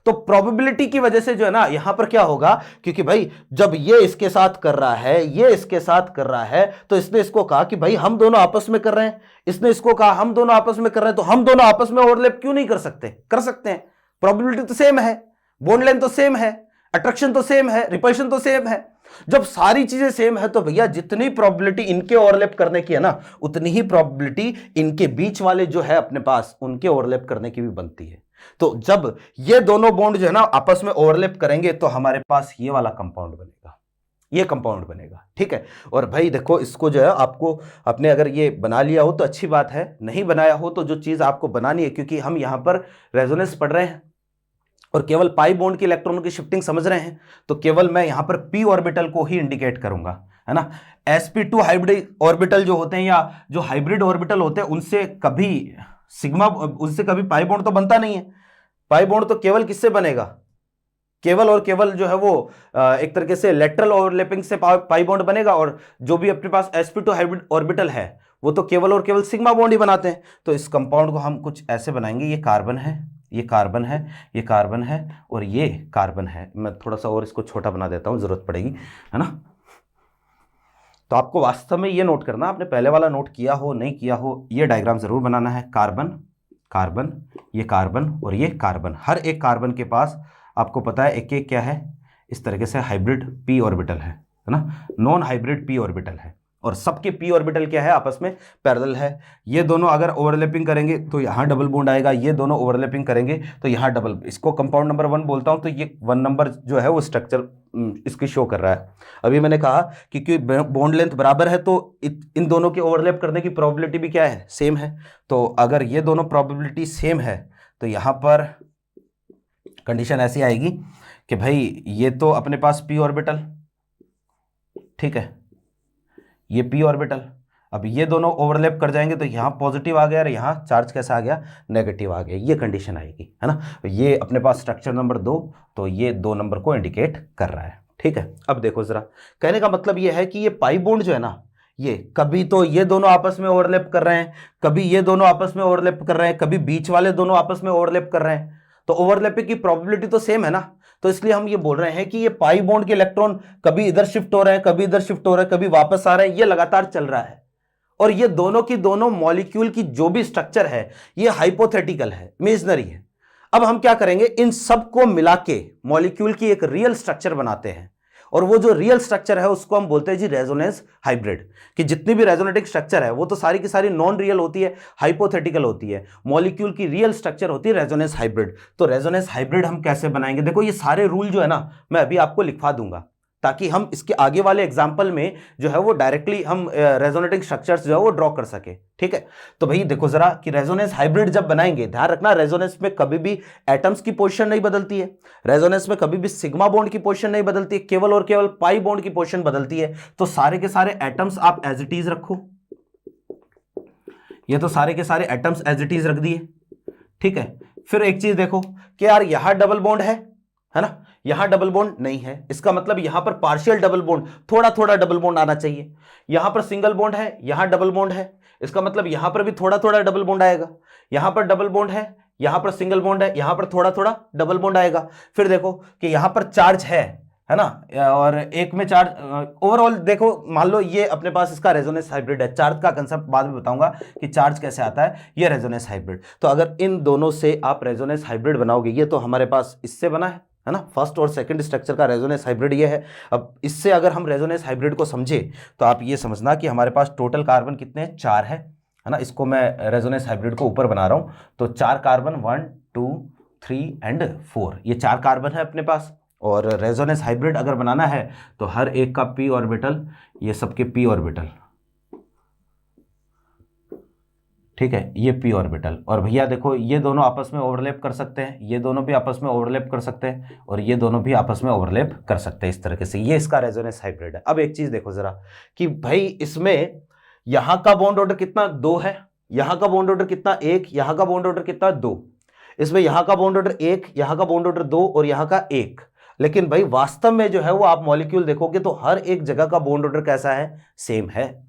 Speaker 1: तो प्रोबेबिलिटी की वजह से जो है ना यहां पर क्या होगा, क्योंकि भाई जब ये इसके साथ कर रहा है, ये इसके साथ कर रहा है, तो इसने इसको कहा कि भाई हम दोनों आपस में कर रहे हैं, इसने इसको कहा हम दोनों आपस में कर रहे हैं, तो हम दोनों आपस में ओवरलैप क्यों नहीं कर सकते, कर सकते हैं। प्रोबेबिलिटी तो सेम है, बॉन्ड लेंथ तो सेम है, अट्रैक्शन तो सेम है, रिपल्शन तो सेम है। जब सारी चीजें सेम है तो भैया जितनी प्रोबेबिलिटी इनके ओवरलैप करने की है ना, उतनी ही प्रोबेबिलिटी इनके बीच वाले जो है अपने पास उनके ओवरलैप करने की भी बनती है। तो जब ये दोनों बॉन्ड जो है ना आपस में ओवरलैप करेंगे तो हमारे पास ये वाला कंपाउंड बनेगा, ये कंपाउंड बनेगा। ठीक है, और भाई देखो इसको जो है आपको अपने अगर ये बना लिया हो तो अच्छी बात है, नहीं बनाया हो तो जो चीज आपको बनानी है, क्योंकि हम यहां पर रेजोनेंस पढ़ रहे हैं और केवल पाई बॉन्ड के इलेक्ट्रॉनों की शिफ्टिंग समझ रहे हैं, तो केवल मैं यहां पर पी ऑर्बिटल को ही इंडिकेट करूंगा, है ना। sp2 हाइब्रिड ऑर्बिटल जो होते हैं या जो हाइब्रिड ऑर्बिटल होते हैं उनसे कभी सिग्मा, उनसे कभी पाई बॉन्ड तो बनता नहीं है। पाई बॉन्ड तो केवल किससे बनेगा, केवल और केवल जो है वो एक तरीके से लेटरल ओवरलैपिंग से पाई बॉन्ड बनेगा, और जो भी अपने पास sp2 हाइब्रिड ऑर्बिटल है वो तो केवल और केवल सिग्मा बॉन्ड ही बनाते हैं। तो इस कंपाउंड को हम कुछ ऐसे बनाएंगे, ये कार्बन है, ये कार्बन है, ये कार्बन है और ये कार्बन है। मैं थोड़ा सा और इसको छोटा बना देता हूं, जरूरत पड़ेगी, है ना। तो आपको वास्तव में ये नोट करना, आपने पहले वाला नोट किया हो नहीं किया हो, ये डायग्राम जरूर बनाना है। कार्बन कार्बन, ये कार्बन और ये कार्बन, हर एक कार्बन के पास आपको पता है एक एक क्या है, इस तरीके से हाइब्रिड पी ऑर्बिटल है ना, नॉन हाइब्रिड पी ऑर्बिटल है, और सबके पी ऑर्बिटल क्या है, आपस में पैरेलल है। ये दोनों अगर ओवरलैपिंग करेंगे तो यहाँ डबल बॉन्ड आएगा, ये दोनों ओवरलैपिंग करेंगे तो यहाँ डबल, इसको कंपाउंड नंबर 1 बोलता हूँ। तो ये 1 नंबर जो है वो स्ट्रक्चर इसकी शो कर रहा है। अभी मैंने कहा कि बॉन्ड लेंथ बराबर है तो इन दोनों के ओवरलैप करने की प्रोबेबिलिटी भी क्या है, सेम है। तो अगर ये दोनों प्रोबेबिलिटी सेम है तो यहाँ पर कंडीशन ऐसी आएगी कि भाई ये तो अपने पास पी ऑर्बिटल, ठीक है, ये p ऑर्बिटल। अब ये दोनों ओवरलैप कर जाएंगे तो यहाँ पॉजिटिव आ गया और यहाँ चार्ज कैसा आ गया, नेगेटिव आ गया, ये कंडीशन आएगी, है ना। ये अपने पास स्ट्रक्चर नंबर 2, तो ये 2 नंबर को इंडिकेट कर रहा है, ठीक है। अब देखो जरा, कहने का मतलब ये है कि ये पाई बॉन्ड जो है ना, ये कभी तो ये दोनों आपस में ओवरलैप कर रहे हैं, कभी ये दोनों आपस में ओवरलैप कर रहे हैं, कभी बीच वाले दोनों आपस में ओवरलैप कर रहे हैं, तो ओवरलैपिंग की प्रोबेबिलिटी तो सेम है ना। तो इसलिए हम ये बोल रहे हैं कि ये पाई बॉन्ड के इलेक्ट्रॉन कभी इधर शिफ्ट हो रहे हैं, कभी इधर शिफ्ट हो रहे हैं, कभी वापस आ रहे हैं, ये लगातार चल रहा है। और ये दोनों की दोनों मॉलिक्यूल की जो भी स्ट्रक्चर है ये हाइपोथेटिकल है, इमेजिनरी है। अब हम क्या करेंगे, इन सबको मिला के मॉलिक्यूल की एक रियल स्ट्रक्चर बनाते हैं, और वो जो रियल स्ट्रक्चर है उसको हम बोलते हैं जी रेजोनेंस हाइब्रिड। कि जितनी भी रेजोनेटिक स्ट्रक्चर है वो तो सारी की सारी नॉन रियल होती है, हाइपोथेटिकल होती है। मॉलिक्यूल की रियल स्ट्रक्चर होती है रेजोनेंस हाइब्रिड। तो रेजोनेंस हाइब्रिड हम कैसे बनाएंगे, देखो ये सारे रूल जो है ना मैं अभी आपको लिखवा दूंगा, ताकि हम इसके आगे वाले एग्जाम्पल में जो है वो डायरेक्टली हम रेजोनेटिंग स्ट्रक्चर्स जो है वो ड्रॉ कर सके, ठीक है। तो भाई देखो जरा कि रेजोनेंस हाइब्रिड जब बनाएंगे, ध्यान रखना रेजोनेंस में कभी भी एटम्स की पोजीशन नहीं बदलती है, रेजोनेंस में कभी भी सिग्मा बॉन्ड की पोजीशन नहीं बदलती है, केवल और केवल पाई बॉन्ड की पोजीशन बदलती है। तो सारे के सारे एटम्स आप एज इट इज रखो, ये तो सारे के सारे एटम्स एज इट इज रख दिए, ठीक है। फिर एक चीज देखो कि यार यहां डबल बॉन्ड है ना, यहां डबल बॉन्ड नहीं है, इसका मतलब यहां पर पार्शियल डबल बॉन्ड, थोड़ा थोड़ा डबल बॉन्ड आना चाहिए। यहां पर सिंगल बॉन्ड है, यहां डबल बॉन्ड है, इसका मतलब यहां पर भी थोड़ा थोड़ा डबल बॉन्ड आएगा। यहां पर डबल बॉन्ड है, यहां पर सिंगल बॉन्ड है, यहां पर थोड़ा थोड़ा डबल बॉन्ड आएगा। फिर देखो कि यहां पर चार्ज है ना, और एक में चार्ज, ओवरऑल देखो मान लो ये अपने पास इसका रेजोनेंस हाइब्रिड है। चार्ज का कंसेप्ट बाद में बताऊंगा कि चार्ज कैसे आता है, ये रेजोनेंस हाइब्रिड। तो अगर इन दोनों से आप रेजोनेंस हाइब्रिड बनाओगे, ये तो हमारे पास इससे बना है ना, फर्स्ट और सेकंड स्ट्रक्चर का रेजोनेंस हाइब्रिड ये है। अब इससे अगर हम रेजोनेंस हाइब्रिड को समझे तो आप ये समझना कि हमारे पास टोटल कार्बन कितने हैं, 4 है ना। इसको मैं रेजोनेंस हाइब्रिड को ऊपर बना रहा हूं, तो 4 कार्बन 1 2 3 एंड 4, ये 4 कार्बन है अपने पास। और रेजोनेंस हाइब्रिड अगर बनाना है तो हर एक का p ऑर्बिटल, ये सबके p ऑर्बिटल, ठीक है, ये p ऑर्बिटल। और भैया देखो ये दोनों आपस में ओवरलैप कर सकते हैं, ये दोनों भी आपस में ओवरलैप कर सकते हैं, और ये दोनों भी आपस में ओवरलैप कर सकते हैं। इस तरीके से ये इसका रेजोनेंस हाइब्रिड है। अब एक चीज देखो जरा कि भाई इसमें यहां का बॉन्ड ऑर्डर कितना, 2 है, यहां का बॉन्ड ऑर्डर कितना, 1, यहां का बॉन्ड ऑर्डर कितना, 2। इसमें यहां का बॉन्ड ऑर्डर 1, यहां का बॉन्ड ऑर्डर 2 और यहां का 1। लेकिन भाई वास्तव में जो है वो आप मॉलिक्यूल देखोगे तो हर एक जगह का बॉन्ड ऑर्डर कैसा है, सेम है।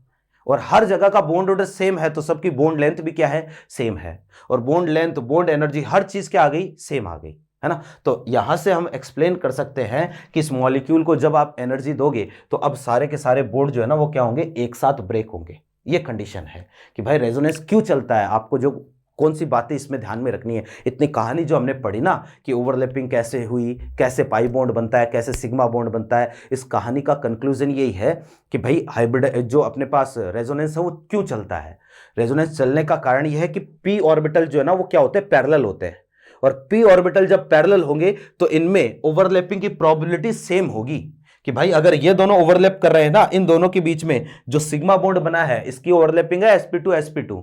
Speaker 1: और हर जगह का बॉन्ड ऑर्डर सेम है तो सबकी बॉन्ड लेंथ भी क्या है, सेम है। और बॉन्ड लेंथ, बॉन्ड एनर्जी, हर चीज क्या आ गई, सेम आ गई, है ना। तो यहां से हम एक्सप्लेन कर सकते हैं कि इस मॉलिक्यूल को जब आप एनर्जी दोगे तो अब सारे के सारे बॉन्ड जो है ना वो क्या होंगे, एक साथ ब्रेक होंगे। ये कंडीशन है कि भाई रेजोनेंस क्यों चलता है, आपको जो कौन सी बातें इसमें ध्यान में रखनी है। इतनी कहानी जो हमने पढ़ी ना कि ओवरलैपिंग कैसे हुई, कैसे पाई बॉन्ड बनता है, कैसे सिग्मा बॉन्ड बनता है, इस कहानी का कंक्लूजन यही है कि भाई हाइब्रिड जो अपने पास रेजोनेंस है वो क्यों चलता है। रेजोनेंस चलने का कारण यह है कि p ऑर्बिटल जो है ना वो क्या होते हैं, पैरेलल होते हैं। और p ऑर्बिटल जब पैरेलल होंगे तो इनमें ओवरलैपिंग की प्रोबेबिलिटी सेम होगी। कि भाई अगर ये दोनों ओवरलैप कर रहे हैं ना, इन दोनों के बीच में जो सिग्मा बॉन्ड बना है इसकी ओवरलैपिंग है sp2 sp2,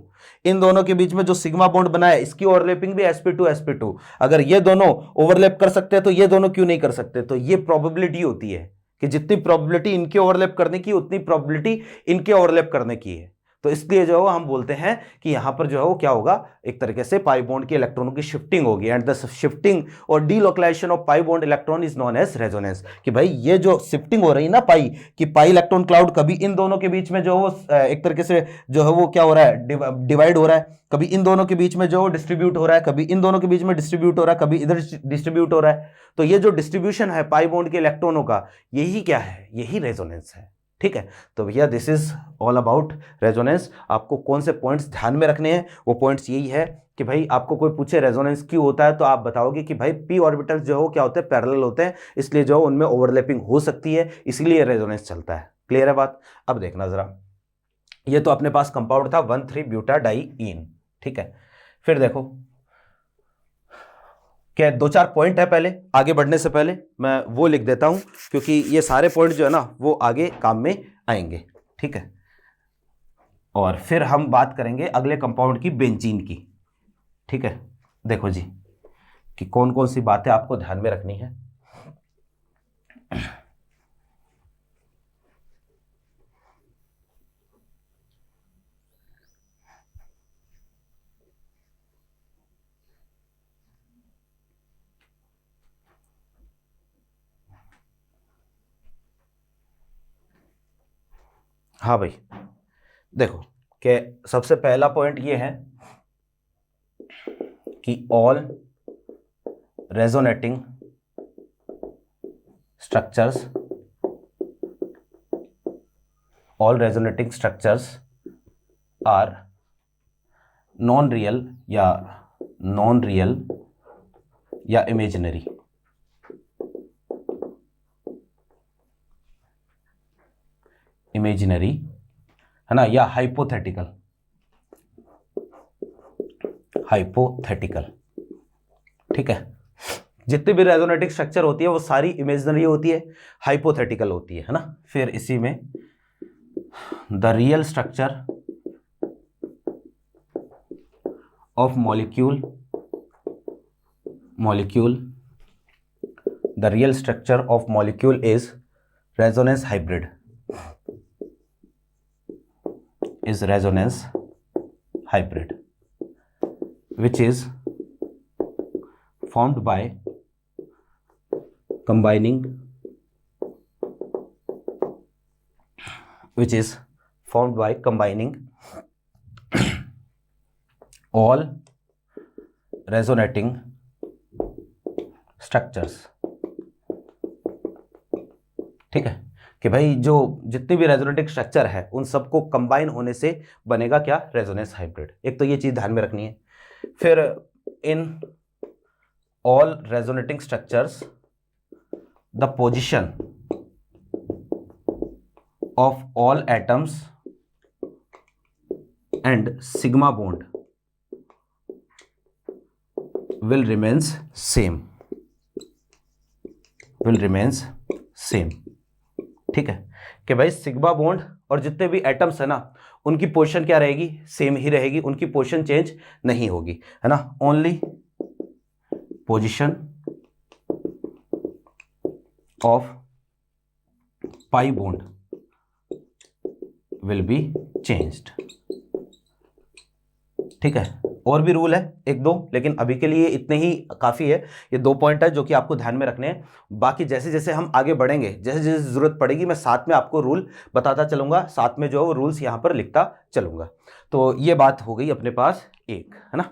Speaker 1: इन दोनों के बीच में जो सिग्मा बॉन्ड बना है इसकी ओवरलैपिंग भी sp2 sp2। अगर ये दोनों ओवरलैप कर सकते हैं तो ये दोनों क्यों नहीं कर सकते। तो ये प्रोबेबिलिटी होती है कि जितनी प्रोबेबिलिटी इनके ओवरलैप करने की उतनी प्रोबेबिलिटी इनके ओवरलैप करने की है। तो इसलिए जो है हम बोलते हैं कि यहां पर जो है वो क्या होगा, एक तरीके से पाई बॉन्ड के इलेक्ट्रॉनों की शिफ्टिंग होगी, एंड द शिफ्टिंग और delocalisation of pi bond electron is known as resonance. कि भाई ये जो शिफ्टिंग हो रही है ना पाई कि पाई इलेक्ट्रॉन क्लाउड, कभी इन दोनों के बीच में जो वो एक तरीके से जो है वो क्या हो रहा है, डिवाइड हो रहा है, कभी इन दोनों के बीच में जो डिस्ट्रीब्यूट हो रहा है, कभी इन दोनों के बीच में डिस्ट्रीब्यूट हो रहा है, कभी इधर डिस्ट्रीब्यूट हो रहा है। तो ये जो डिस्ट्रीब्यूशन है पाई बॉन्ड के इलेक्ट्रॉनों का, यही क्या है, यही रेजोनेंस है, ठीक है। तो भैया this is all about resonance. आपको कौन से पॉइंट्स ध्यान में रखने हैं, वो पॉइंट्स यही है कि भाई आपको कोई पूछे रेजोनेंस क्यों होता है तो आप बताओगे कि भाई p ऑर्बिटल्स जो हो क्या होते हैं, पैरेलल होते हैं, इसलिए जो उनमें ओवरलैपिंग हो सकती है, इसलिए रेजोनेंस चलता है। क्लियर है बात। अब देखना जरा, ये तो अपने पास कंपाउंड था 1,3-ब्यूटाडाइईन, ठीक है। फिर देखो क्या 2-4 पॉइंट है, पहले आगे बढ़ने से पहले मैं वो लिख देता हूं क्योंकि ये सारे पॉइंट जो है ना वो आगे काम में आएंगे, ठीक है। और फिर हम बात करेंगे अगले कंपाउंड की, बेंजीन की, ठीक है। देखो जी कि कौन कौन सी बातें आपको ध्यान में रखनी है। हाँ भाई, देखो कि सबसे पहला पॉइंट ये है कि all resonating structures are non real या इमेजिनरी। है ना, या हाइपोथेटिकल। ठीक है, जितनी भी रेजोनेटिंग स्ट्रक्चर होती है वो सारी इमेजिनरी होती है, हाइपोथेटिकल होती है ना। फिर इसी में the real structure of molecule the real structure of molecule is resonance hybrid, which is formed by combining all resonating structures। ठीक है कि भाई जो जितनी भी रेजोनेटिंग स्ट्रक्चर है उन सबको कंबाइन होने से बनेगा क्या, रेजोनेंस हाइब्रिड। एक तो ये चीज ध्यान में रखनी है। फिर in all resonating structures the position of all atoms and sigma bond will remains same। ठीक है कि भाई सिग्मा बॉन्ड और जितने भी एटम्स है ना उनकी पोजीशन क्या रहेगी, सेम ही रहेगी, उनकी पोजीशन चेंज नहीं होगी, है ना। Only position of pi bond will be changed. ठीक है, और भी रूल है एक दो, लेकिन अभी के लिए इतने ही काफ़ी है। ये 2 पॉइंट है जो कि आपको ध्यान में रखने हैं। बाकी जैसे जैसे हम आगे बढ़ेंगे, जैसे जैसे ज़रूरत पड़ेगी, मैं साथ में आपको रूल बताता चलूँगा, साथ में जो है वो रूल्स यहाँ पर लिखता चलूँगा। तो ये बात हो गई अपने पास एक, है ना।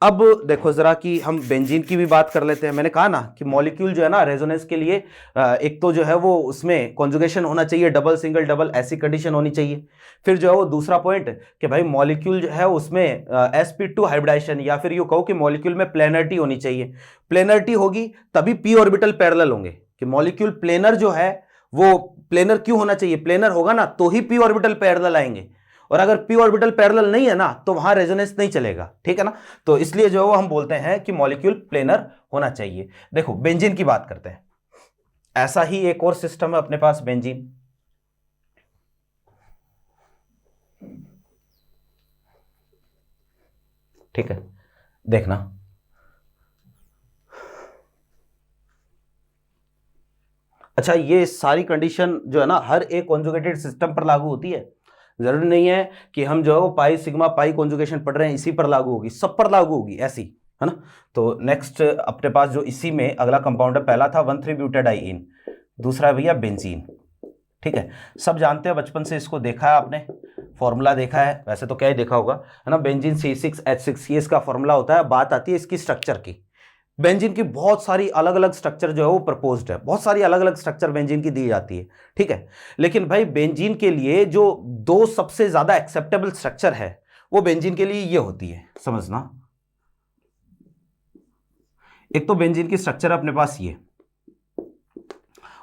Speaker 1: अब देखो ज़रा कि हम बेंजीन की भी बात कर लेते हैं। मैंने कहा ना कि मॉलिक्यूल जो है ना रेजोनेंस के लिए एक तो जो है वो उसमें कॉन्जुगेशन होना चाहिए, डबल सिंगल डबल ऐसी कंडीशन होनी चाहिए। फिर जो है वो दूसरा पॉइंट कि भाई मॉलिक्यूल जो है उसमें sp2 हाइब्रिडाइजेशन, या फिर यूँ कहो कि मॉलिक्यूल में प्लेनरिटी होनी चाहिए। प्लेनरिटी होगी तभी p ऑर्बिटल पैरेलल होंगे, कि मॉलिक्यूल प्लेनर जो है वो प्लेनर क्यों होना चाहिए, प्लेनर होगा ना तो ही p ऑर्बिटल पैरेलल आएंगे, और अगर p ऑर्बिटल पैरेलल नहीं है ना तो वहां रेजोनेंस नहीं चलेगा। ठीक है ना, तो इसलिए जो है वो हम बोलते हैं कि मॉलिक्यूल प्लेनर होना चाहिए। देखो बेंजीन की बात करते हैं, ऐसा ही एक और सिस्टम है अपने पास बेंजीन। ठीक है, देखना अच्छा, ये सारी कंडीशन जो है ना हर एक कॉन्जुगेटेड सिस्टम पर लागू होती है। जरूरी नहीं है कि हम जो है वो पाई सिग्मा पाई कॉन्जुगेशन पढ़ रहे हैं इसी पर लागू होगी, सब पर लागू होगी ऐसी, है ना। तो नेक्स्ट अपने पास जो इसी में अगला कंपाउंड है, पहला था 1,3-ब्यूटाडाइईन, दूसरा है भैया बेंजीन। ठीक है, सब जानते हैं, बचपन से इसको देखा है आपने, फॉर्मूला देखा है, वैसे तो क्या ही देखा होगा, है ना। बेंजीन C6H6 ये इसका फॉर्मूला होता है। बात आती है इसकी स्ट्रक्चर की। बेंजीन की बहुत सारी अलग अलग स्ट्रक्चर जो है वो प्रपोज्ड है, बहुत सारी अलग अलग स्ट्रक्चर बेंजीन की दी जाती है। ठीक है, लेकिन भाई बेंजीन के लिए जो 2 सबसे ज्यादा एक्सेप्टेबल स्ट्रक्चर है वो बेंजीन के लिए ये होती है, समझना। एक तो बेंजीन की स्ट्रक्चर अपने पास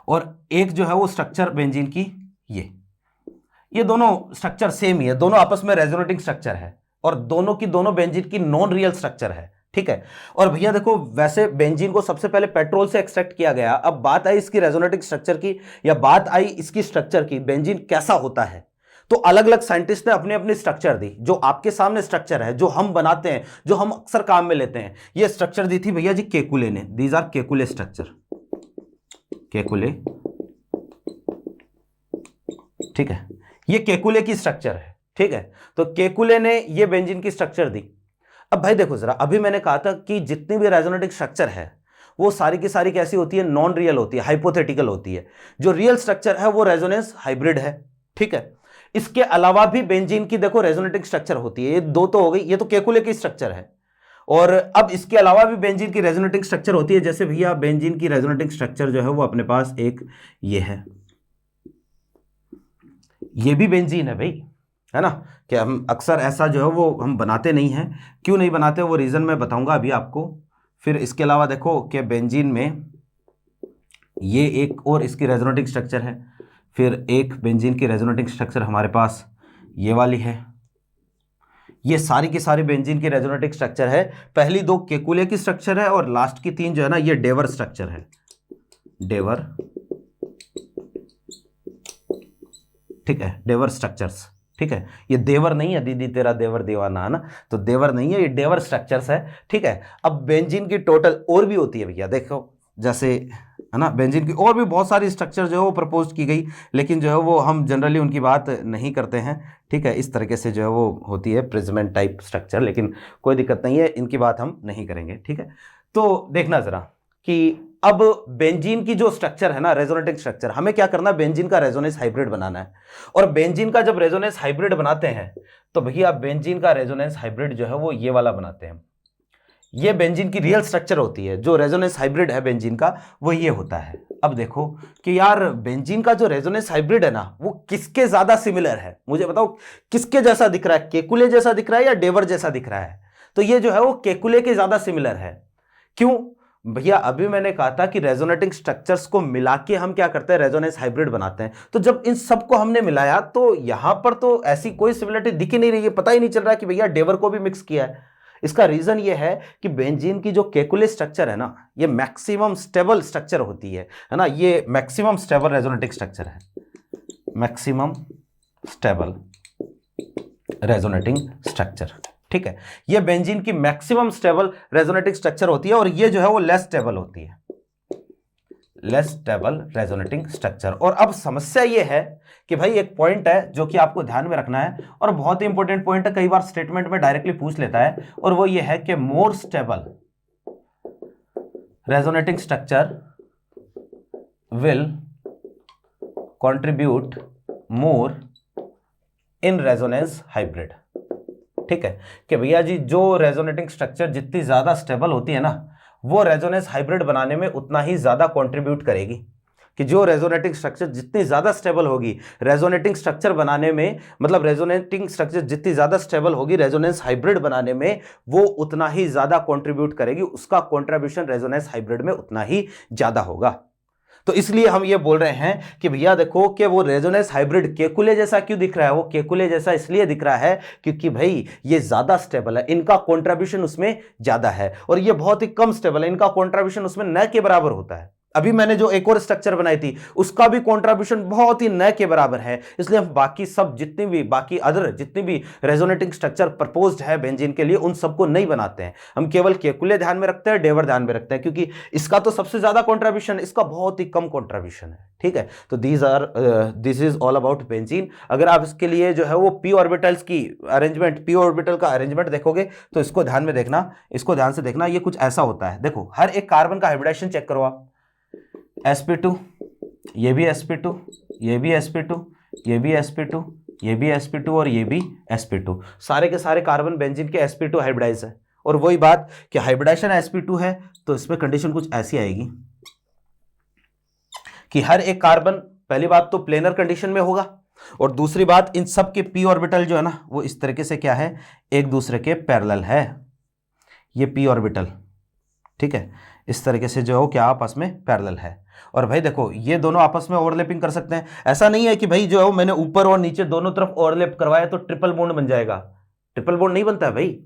Speaker 1: और एक जो है वो स्ट्रक्चर बेंजीन की ये दोनों स्ट्रक्चर सेम ही है, दोनों आपस में रेजोनेटिंग स्ट्रक्चर है, और दोनों की दोनों बेंजीन की नॉन रियल स्ट्रक्चर है। ठीक है, और भैया देखो वैसे बेंजीन को सबसे पहले पेट्रोल से एक्सट्रैक्ट किया गया। अब बात आई इसकी रेजोनेटिंग स्ट्रक्चर की, या बात आई इसकी स्ट्रक्चर की, बेंजीन कैसा होता है, तो अलग अलग साइंटिस्ट ने अपनी अपनी स्ट्रक्चर दी। जो आपके सामने स्ट्रक्चर है, जो हम बनाते हैं, जो हम अक्सर काम में लेते हैं, ये स्ट्रक्चर दी थी भैया जी केकुले ने। These are Kekule structure, Kekule. ठीक है, ये केकुले की स्ट्रक्चर है। ठीक है, तो केकुले ने ये बेंजीन की स्ट्रक्चर दी। अब भाई देखो जरा, अभी मैंने कहा था कि जितनी भी रेजोनेटिंग स्ट्रक्चर है वो सारी की सारी कैसी होती है, नॉन रियल होती है, हाइपोथेटिकल होती है। जो रियल स्ट्रक्चर है वो रेजोनेंस हाइब्रिड है। ठीक है, इसके अलावा भी बेंजीन की देखो रेजोनेटिंग स्ट्रक्चर होती है। ये दो तो हो गई, ये तो केकुले की स्ट्रक्चर है। और अब इसके अलावा भी बेंजीन की रेजोनेटिंग स्ट्रक्चर होती है। जैसे भैया बेंजीन की रेजोनेटिंग स्ट्रक्चर जो है वो अपने पास एक ये है, ये भी बेंजीन है भाई, है ना। कि हम अक्सर ऐसा जो है वो हम बनाते नहीं हैं। क्यों नहीं बनाते वो रीजन मैं बताऊंगा अभी आपको। फिर इसके अलावा देखो कि बेंजीन में ये एक और इसकी रेजोनेटिंग स्ट्रक्चर है। फिर एक बेंजीन की रेजोनेटिंग स्ट्रक्चर हमारे पास ये वाली है। ये सारी की सारी बेंजीन की रेजोनेटिंग स्ट्रक्चर है। पहली दो केकुले की स्ट्रक्चर है और लास्ट की तीन जो है ना ये डेवर स्ट्रक्चर है, डेवर, ठीक है, डेवर स्ट्रक्चर्स। ठीक है, ये देवर नहीं है दीदी तेरा देवर दीवाना, है ना, तो देवर नहीं है, ये डेवर स्ट्रक्चर्स है। ठीक है, अब बेंजीन की टोटल और भी होती है भैया, देखो जैसे, है ना, बेंजीन की और भी बहुत सारी स्ट्रक्चर जो है वो प्रपोज की गई, लेकिन जो है वो हम जनरली उनकी बात नहीं करते हैं। ठीक है, इस तरीके से जो है वो होती है प्रिज्मेंट टाइप स्ट्रक्चर, लेकिन कोई दिक्कत नहीं है, इनकी बात हम नहीं करेंगे। ठीक है, तो देखना जरा कि अब बेंजीन की जो स्ट्रक्चर है ना रेजोनेटिंग स्ट्रक्चर, हमें क्या करना है, बेंजीन का रेजोनेंस हाइब्रिड बनाना है। और बेंजीन का जब रेजोनेंस हाइब्रिड बनाते हैं तो भैया बेंजीन का रेजोनेंस हाइब्रिड जो है वो ये वाला बनाते हैं। ये बेंजीन की रियल स्ट्रक्चर होती है, जो रेजोनेंस हाइब्रिड है बेंजीन का वो ये होता है। अब देखो कि यार बेंजीन का जो रेजोनेंस हाइब्रिड है ना वो किसके ज्यादा सिमिलर है, मुझे बताओ किसके जैसा दिख रहा है, केकुले जैसा दिख रहा है या डेवर जैसा दिख रहा है। तो ये जो है वो केकुले के ज्यादा सिमिलर है। क्यों भैया, अभी मैंने कहा था कि रेजोनेटिंग स्ट्रक्चर्स को मिला के हम क्या करते हैं, रेजोनेंस हाइब्रिड बनाते हैं। तो जब इन सबको हमने मिलाया तो यहां पर तो ऐसी कोई सिमिलरिटी दिख ही नहीं रही है, पता ही नहीं चल रहा कि भैया डेवर को भी मिक्स किया है। इसका रीजन ये है कि बेंजीन की जो केकुले स्ट्रक्चर है ना ये मैक्सिमम स्टेबल स्ट्रक्चर होती है ना, ये मैक्सिमम स्टेबल रेजोनेटिंग स्ट्रक्चर है, मैक्सिमम स्टेबल रेजोनेटिंग स्ट्रक्चर। ठीक है, ये बेंजीन की मैक्सिमम स्टेबल रेजोनेटिंग स्ट्रक्चर होती है और ये जो है वो लेस स्टेबल होती है, लेस स्टेबल रेजोनेटिंग स्ट्रक्चर। और अब समस्या ये है कि भाई एक पॉइंट है जो कि आपको ध्यान में रखना है और बहुत ही इंपॉर्टेंट पॉइंट है, कई बार स्टेटमेंट में डायरेक्टली पूछ लेता है, और वो ये है कि more stable resonating structure will contribute more in resonance hybrid. ठीक है, कि भैया जी जो रेजोनेटिंग स्ट्रक्चर जितनी ज्यादा स्टेबल होती है ना वो रेजोनेंस हाइब्रिड बनाने में उतना ही ज्यादा कंट्रीब्यूट करेगी। कि जो रेजोनेटिंग स्ट्रक्चर जितनी ज्यादा स्टेबल होगी रेजोनेटिंग स्ट्रक्चर बनाने में, मतलब रेजोनेटिंग स्ट्रक्चर जितनी ज्यादा स्टेबल होगी रेजोनेंस हाइब्रिड बनाने में, वो उतना ही ज्यादा कंट्रीब्यूट करेगी, उसका कंट्रीब्यूशन रेजोनेंस हाइब्रिड में उतना ही ज्यादा होगा। तो इसलिए हम ये बोल रहे हैं कि भैया देखो कि वो रेजोनेंस हाइब्रिड केकुले जैसा क्यों दिख रहा है, वो केकुले जैसा इसलिए दिख रहा है क्योंकि भाई ये ज्यादा स्टेबल है, इनका कंट्रीब्यूशन उसमें ज्यादा है, और ये बहुत ही कम स्टेबल है, इनका कंट्रीब्यूशन उसमें न के बराबर होता है। अभी मैंने जो एक और स्ट्रक्चर बनाई थी उसका भी कंट्रीब्यूशन बहुत ही न के बराबर है, इसलिए हम बाकी सब जितनी भी बाकी अदर जितनी भी रेजोनेटिंग स्ट्रक्चर प्रपोज्ड है बेंजीन के लिए उन सबको नहीं बनाते हैं, हम केवल केकुले ध्यान में रखते हैं, डेवर ध्यान में रखते हैं, क्योंकि इसका तो सबसे ज्यादा कंट्रीब्यूशन, इसका बहुत ही कम कंट्रीब्यूशन है। ठीक है, तो this is all about benzene. अगर आप इसके लिए जो है वो पी ऑर्बिटल्स की अरेंजमेंट, पी ऑर्बिटल का अरेंजमेंट देखोगे तो इसको ध्यान में देखना, इसको ध्यान से देखना, ये कुछ ऐसा होता है। देखो हर एक कार्बन का हाइब्रिडाइजेशन चेक करो आप, sp2, ये भी sp2, ये भी sp2, ये भी sp2, ये भी sp2 और ये भी sp2, सारे के सारे कार्बन बेंजीन के sp2 हाइब्रिडाइज है। और वही बात कि हाइब्रिडाइजेशन sp2 है तो इसमें कंडीशन कुछ ऐसी आएगी कि हर एक कार्बन, पहली बात तो प्लेनर कंडीशन में होगा, और दूसरी बात इन सब के p ऑर्बिटल जो है ना वो इस तरीके से क्या है, एक दूसरे के पैरेलल है, ये p ऑर्बिटल। ठीक है, इस तरीके से जो है क्या आपस में पैरेलल है। और भाई देखो ये दोनों आपस में ओवरलैपिंग कर सकते हैं, ऐसा नहीं है कि भाई जो है मैंने ऊपर और नीचे दोनों तरफ ओवरलैप करवाया तो ट्रिपल बॉन्ड बन जाएगा, ट्रिपल बॉन्ड नहीं बनता है भाई।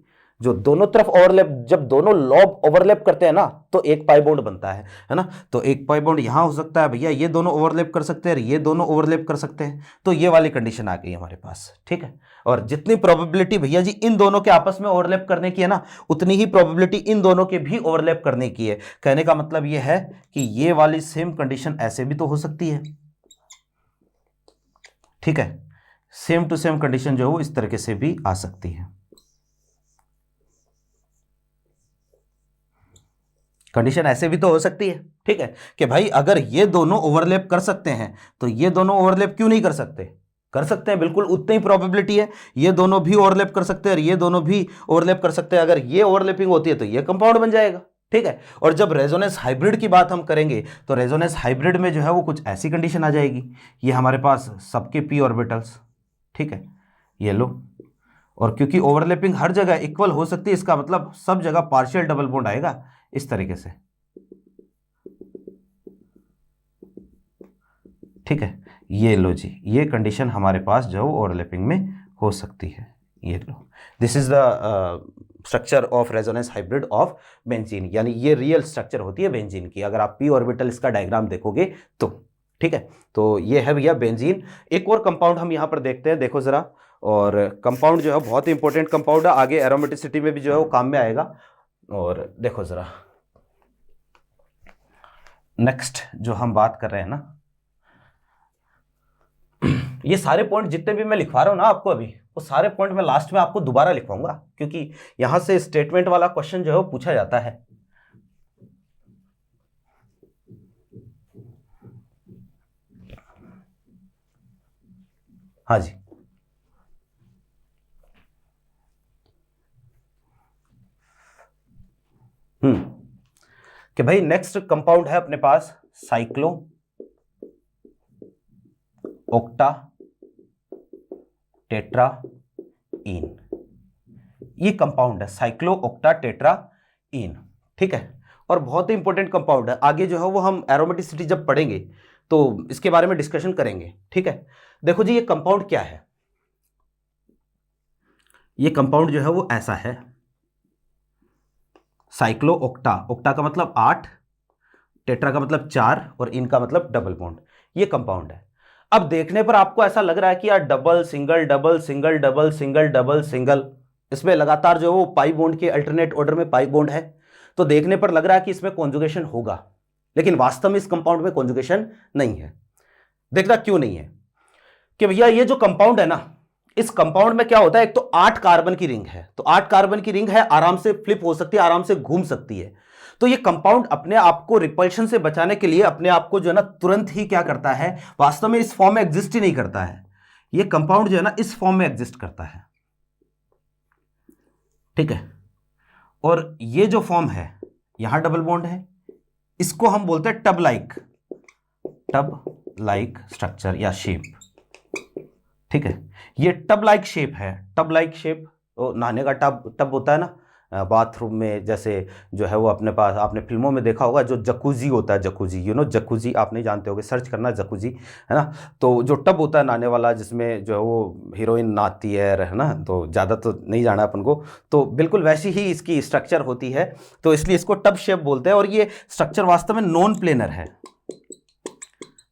Speaker 1: जो दोनों तरफ ओवरलैप, जब दोनों लॉब ओवरलैप करते हैं ना तो एक पाई बॉन्ड बनता है ना, तो एक पाई बॉन्ड यहां हो सकता है भैया, ये दोनों ओवरलैप कर सकते हैं, ये दोनों ओवरलैप कर सकते हैं, तो ये वाली कंडीशन आ गई हमारे पास। ठीक है, और जितनी प्रोबेबिलिटी भैया जी इन दोनों के आपस में ओवरलैप करने की है ना उतनी ही प्रोबेबिलिटी इन दोनों के भी ओवरलैप करने की है। कहने का मतलब ये है कि ये वाली सेम कंडीशन ऐसे भी तो हो सकती है। ठीक है, सेम टू सेम कंडीशन जो है वो इस तरीके से भी आ सकती है। कंडीशन ऐसे भी तो हो सकती है। ठीक है, कि भाई अगर ये दोनों ओवरलैप कर सकते हैं तो ये दोनों ओवरलैप क्यों नहीं कर सकते, कर सकते हैं, बिल्कुल उतनी ही प्रोबेबिलिटी है। ये दोनों भी ओवरलैप कर सकते हैं और ये दोनों भी ओवरलैप कर सकते हैं। अगर ये ओवरलैपिंग होती है तो ये कंपाउंड बन जाएगा, ठीक है। और जब रेजोनेंस हाइब्रिड की बात हम करेंगे तो रेजोनेंस हाइब्रिड में जो है वो कुछ ऐसी कंडीशन आ जाएगी, ये हमारे पास सबके पी ऑर्बिटल्स, ठीक है, ये लो। और क्योंकि ओवरलैपिंग हर जगह इक्वल हो सकती है, इसका मतलब सब जगह पार्शियल डबल बॉन्ड आएगा इस तरीके से, ठीक है। ये लो जी, ये कंडीशन हमारे पास जो ओवरलैपिंग में हो सकती है, ये लो। This is the structure of resonance hybrid of benzene, यानी ये रियल स्ट्रक्चर होती है बेंजीन की, अगर आप पी ऑर्बिटल इसका डायग्राम देखोगे तो, ठीक है। तो ये है भैया बेंजीन। एक और कंपाउंड हम यहां पर देखते हैं, देखो जरा। और कंपाउंड जो है बहुत ही इंपॉर्टेंट कंपाउंड है, आगे एरोमेटिसिटी में भी जो है वो काम में आएगा। और देखो जरा नेक्स्ट जो हम बात कर रहे हैं ना, ये सारे पॉइंट जितने भी मैं लिखवा रहा हूं ना आपको अभी, वो सारे पॉइंट मैं लास्ट में आपको दोबारा लिखवाऊंगा, क्योंकि यहां से स्टेटमेंट वाला क्वेश्चन जो है वो पूछा जाता है। हाँ जी, कि भाई नेक्स्ट कंपाउंड है अपने पास साइक्लो ओक्टा टेट्रा इन, ये कंपाउंड है साइक्लो ओक्टा टेट्रा इन, ठीक है। और बहुत ही इंपॉर्टेंट कंपाउंड है, आगे जो है वो हम एरोमेटिसिटी जब पढ़ेंगे तो इसके बारे में डिस्कशन करेंगे, ठीक है। देखो जी ये कंपाउंड क्या है, ये कंपाउंड जो है वो ऐसा है, साइक्लो ओक्टा, ओक्टा का मतलब 8, टेट्रा का मतलब 4 और इन का मतलब डबल बॉन्ड, ये कंपाउंड है। अब देखने पर आपको ऐसा लग रहा है कि यार double single double single double single double single, इसमें लगातार जो है वो पाई बॉन्ड के अल्टरनेट ऑर्डर में पाई बॉन्ड है, तो देखने पर लग रहा है कि इसमें कॉन्जुगेशन होगा, लेकिन वास्तव में इस कंपाउंड में कॉन्जुगेशन नहीं है। देखना क्यों नहीं है, कि भैया ये जो कंपाउंड है ना, इस कंपाउंड में क्या होता है, एक तो 8 कार्बन की रिंग है, तो 8 कार्बन की रिंग है, आराम से फ्लिप हो सकती है, आराम से घूम सकती है। तो ये कंपाउंड अपने आप को रिपल्शन से बचाने के लिए अपने आप को जो है ना तुरंत ही क्या करता है, वास्तव में इस फॉर्म में एग्जिस्ट ही नहीं करता है, ये कंपाउंड जो है ना इस फॉर्म में एग्जिस्ट करता है, ठीक है। और ये जो फॉर्म है, यहां डबल बॉन्ड है, इसको हम बोलते हैं टब लाइक स्ट्रक्चर या शेप, ठीक है। ये टब लाइक शेप है, टब लाइक शेप, नहाने का टब होता है ना बाथरूम में, जैसे जो है वो अपने पास आपने फिल्मों में देखा होगा, जो जकूजी होता है, जकूजी, यू नो जकूजी, आप नहीं जानते होगे, सर्च करना जकूजी, है ना। तो जो टब होता है नहाने वाला, जिसमें जो है वो हीरोइन नहाती है ना, तो ज़्यादा तो नहीं जाना अपन को, तो बिल्कुल वैसी ही इसकी स्ट्रक्चर होती है, तो इसलिए इसको टब शेप बोलते हैं। और ये स्ट्रक्चर वास्तव में नॉन प्लेनर है,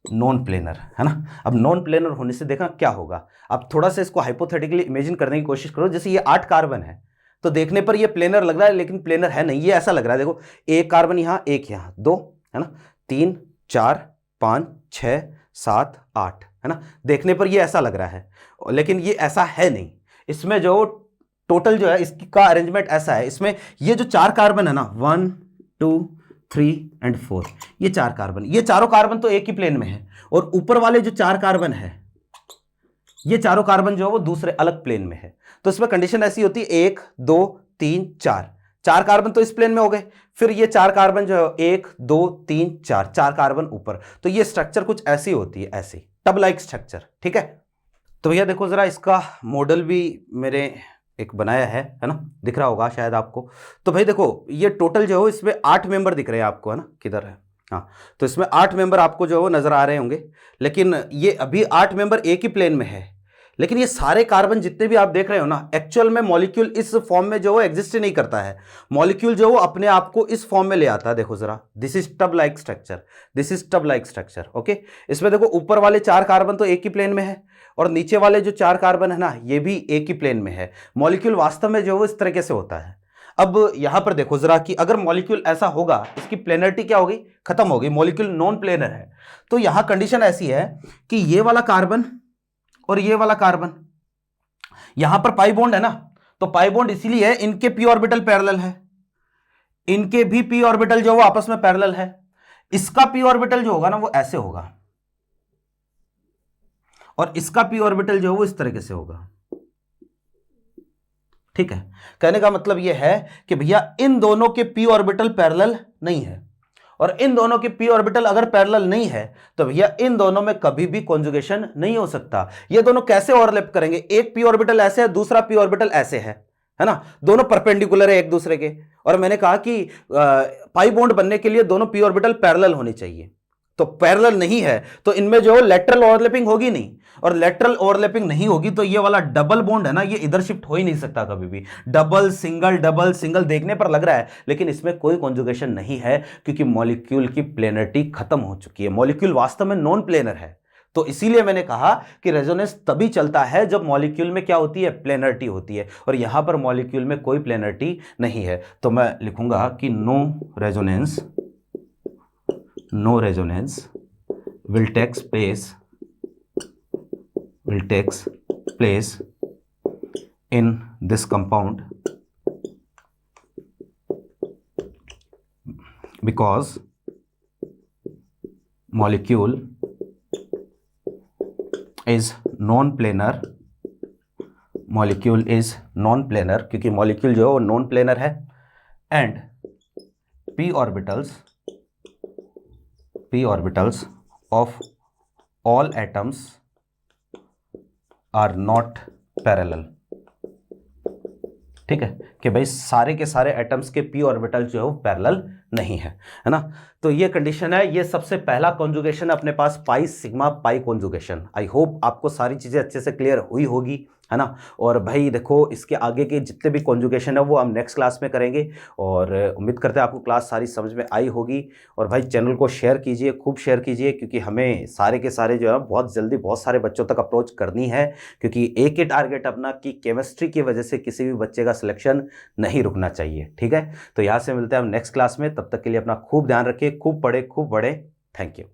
Speaker 1: नॉन प्लेनर, है ना। अब नॉन प्लेनर होने से देखा क्या होगा, अब थोड़ा सा इसको हाइपोथेटिकली इमेजिन करने की कोशिश करो, जैसे ये 8 कार्बन है, तो देखने पर ये प्लेनर लग रहा है, लेकिन प्लेनर है नहीं, ये ऐसा लग रहा है, देखो एक कार्बन यहां, एक यहां, 2, है ना, 3 4 5 6 7 8, है ना, देखने पर ये ऐसा लग रहा है, लेकिन ये ऐसा है नहीं। इसमें जो टोटल जो है इसका अरेंजमेंट ऐसा है, इसमें ये जो 4 कार्बन है ना, 1 2 3 एंड 4, ये 4 कार्बन, ये चारों कार्बन तो एक ही प्लेन में है, और ऊपर वाले जो 4 कार्बन है, ये चारों कार्बन जो है वो दूसरे अलग प्लेन में है। तो इसमें कंडीशन ऐसी होती है 1 2 3 4, 4 कार्बन तो इस प्लेन में हो गए, फिर ये 4 कार्बन जो है 1 2 3 4, 4 कार्बन ऊपर, तो ये स्ट्रक्चर कुछ ऐसी होती है, ऐसी टब लाइक स्ट्रक्चर, ठीक है। तो भैया देखो जरा, इसका मॉडल भी मेरे एक बनाया है ना, दिख रहा होगा शायद आपको। तो भाई देखो ये टोटल जो है इसमें 8 मेंबर दिख रहे हैं आपको, है ना, किधर है, हाँ, तो इसमें 8 मेंबर आपको जो है वो नजर आ रहे होंगे, लेकिन ये अभी 8 मेंबर एक ही प्लेन में है, लेकिन ये सारे कार्बन जितने भी आप देख रहे हो ना, एक्चुअल में मॉलिक्यूल इस फॉर्म में जो है एग्जिस्ट नहीं करता है, मॉलिक्यूल जो वो अपने आप को इस फॉर्म में ले आता है। देखो जरा, this is tub like structure, this is tub like structure, okay. इसमें देखो ऊपर वाले 4 कार्बन तो एक ही प्लेन में है, और नीचे वाले जो 4 कार्बन है ना, ये भी एक ही प्लेन में है। मॉलिक्यूल वास्तव में जो है इस तरीके से होता है। अब यहां पर देखो जरा कि अगर मॉलिक्यूल ऐसा होगा, इसकी प्लेनरिटी क्या होगी, खत्म होगी, मॉलिक्यूल नॉन प्लेनर है। तो यहां कंडीशन ऐसी है कि ये वाला कार्बन और ये वाला कार्बन, यहां पर पाई बॉन्ड है ना, तो पाई बॉन्ड इसीलिए है, इनके पी ऑर्बिटल पैरेलल है, इनके भी पी ऑर्बिटल जो वो आपस में पैरेलल है। इसका पी ऑर्बिटल जो होगा ना वो ऐसे होगा, और इसका p ऑर्बिटल जो है वो इस तरीके से होगा। ठीक है, कहने का मतलब यह है कि भैया इन दोनों के p ऑर्बिटल पैरेलल नहीं है, और इन दोनों के p ऑर्बिटल अगर पैरेलल नहीं है तो भैया इन दोनों में कभी भी कॉन्जुगेशन नहीं हो सकता। ये दोनों कैसे ओवरलैप करेंगे, एक p ऑर्बिटल ऐसे है, दूसरा p ऑर्बिटल ऐसे है ना, दोनों परपेंडिकुलर है एक दूसरे के, और मैंने कहा कि पाई बॉन्ड बनने के लिए दोनों p ऑर्बिटल पैरेलल होने चाहिए, तो पैरेलल नहीं है तो इनमें जो लेटरल ओवरलैपिंग होगी नहीं, और लेटरल ओवरलैपिंग नहीं होगी तो ये वाला डबल बॉन्ड है ना, ये इधर शिफ्ट हो ही नहीं सकता कभी भी। डबल सिंगल देखने पर लग रहा है, लेकिन इसमें कोई कॉन्जुगेशन नहीं है, क्योंकि मॉलिक्यूल की प्लेनरिटी खत्म हो चुकी है। मॉलिक्यूल वास्तव में नॉन प्लेनर है, तो इसीलिए मैंने कहा कि रेजोनेंस तभी चलता है जब मॉलिक्यूल में क्या होती है, प्लेनरिटी होती है, और यहां पर मॉलिक्यूल में कोई प्लेनरिटी नहीं है। तो मैं लिखूंगा कि नो resonance will takes place in this compound because molecule is non-planar, क्योंकि मॉलिक्यूल जो है वो नॉन प्लेनर है, and p orbitals of all atoms are not parallel। ठीक है, कि भाई सारे के सारे एटम्स के p ऑर्बिटल जो है वो पैरेलल नहीं है ना। तो ये कंडीशन है, ये सबसे पहला कॉन्जुगेशन अपने पास pi sigma pi conjugation. I hope आपको सारी चीजें अच्छे से क्लियर हुई होगी, है ना। और भाई देखो, इसके आगे के जितने भी कॉन्जुगेशन है वो हम नेक्स्ट क्लास में करेंगे, और उम्मीद करते हैं आपको क्लास सारी समझ में आई होगी। और भाई चैनल को शेयर कीजिए, खूब शेयर कीजिए, क्योंकि हमें सारे के सारे जो है बहुत जल्दी बहुत सारे बच्चों तक अप्रोच करनी है, क्योंकि एक ही टारगेट अपना कि केमिस्ट्री की वजह से किसी भी बच्चे का सिलेक्शन नहीं रुकना चाहिए। ठीक है, तो यहाँ से मिलते हैं हम नेक्स्ट क्लास में, तब तक के लिए अपना खूब ध्यान रखिए, खूब पढ़े खूब बढ़े। Thank you.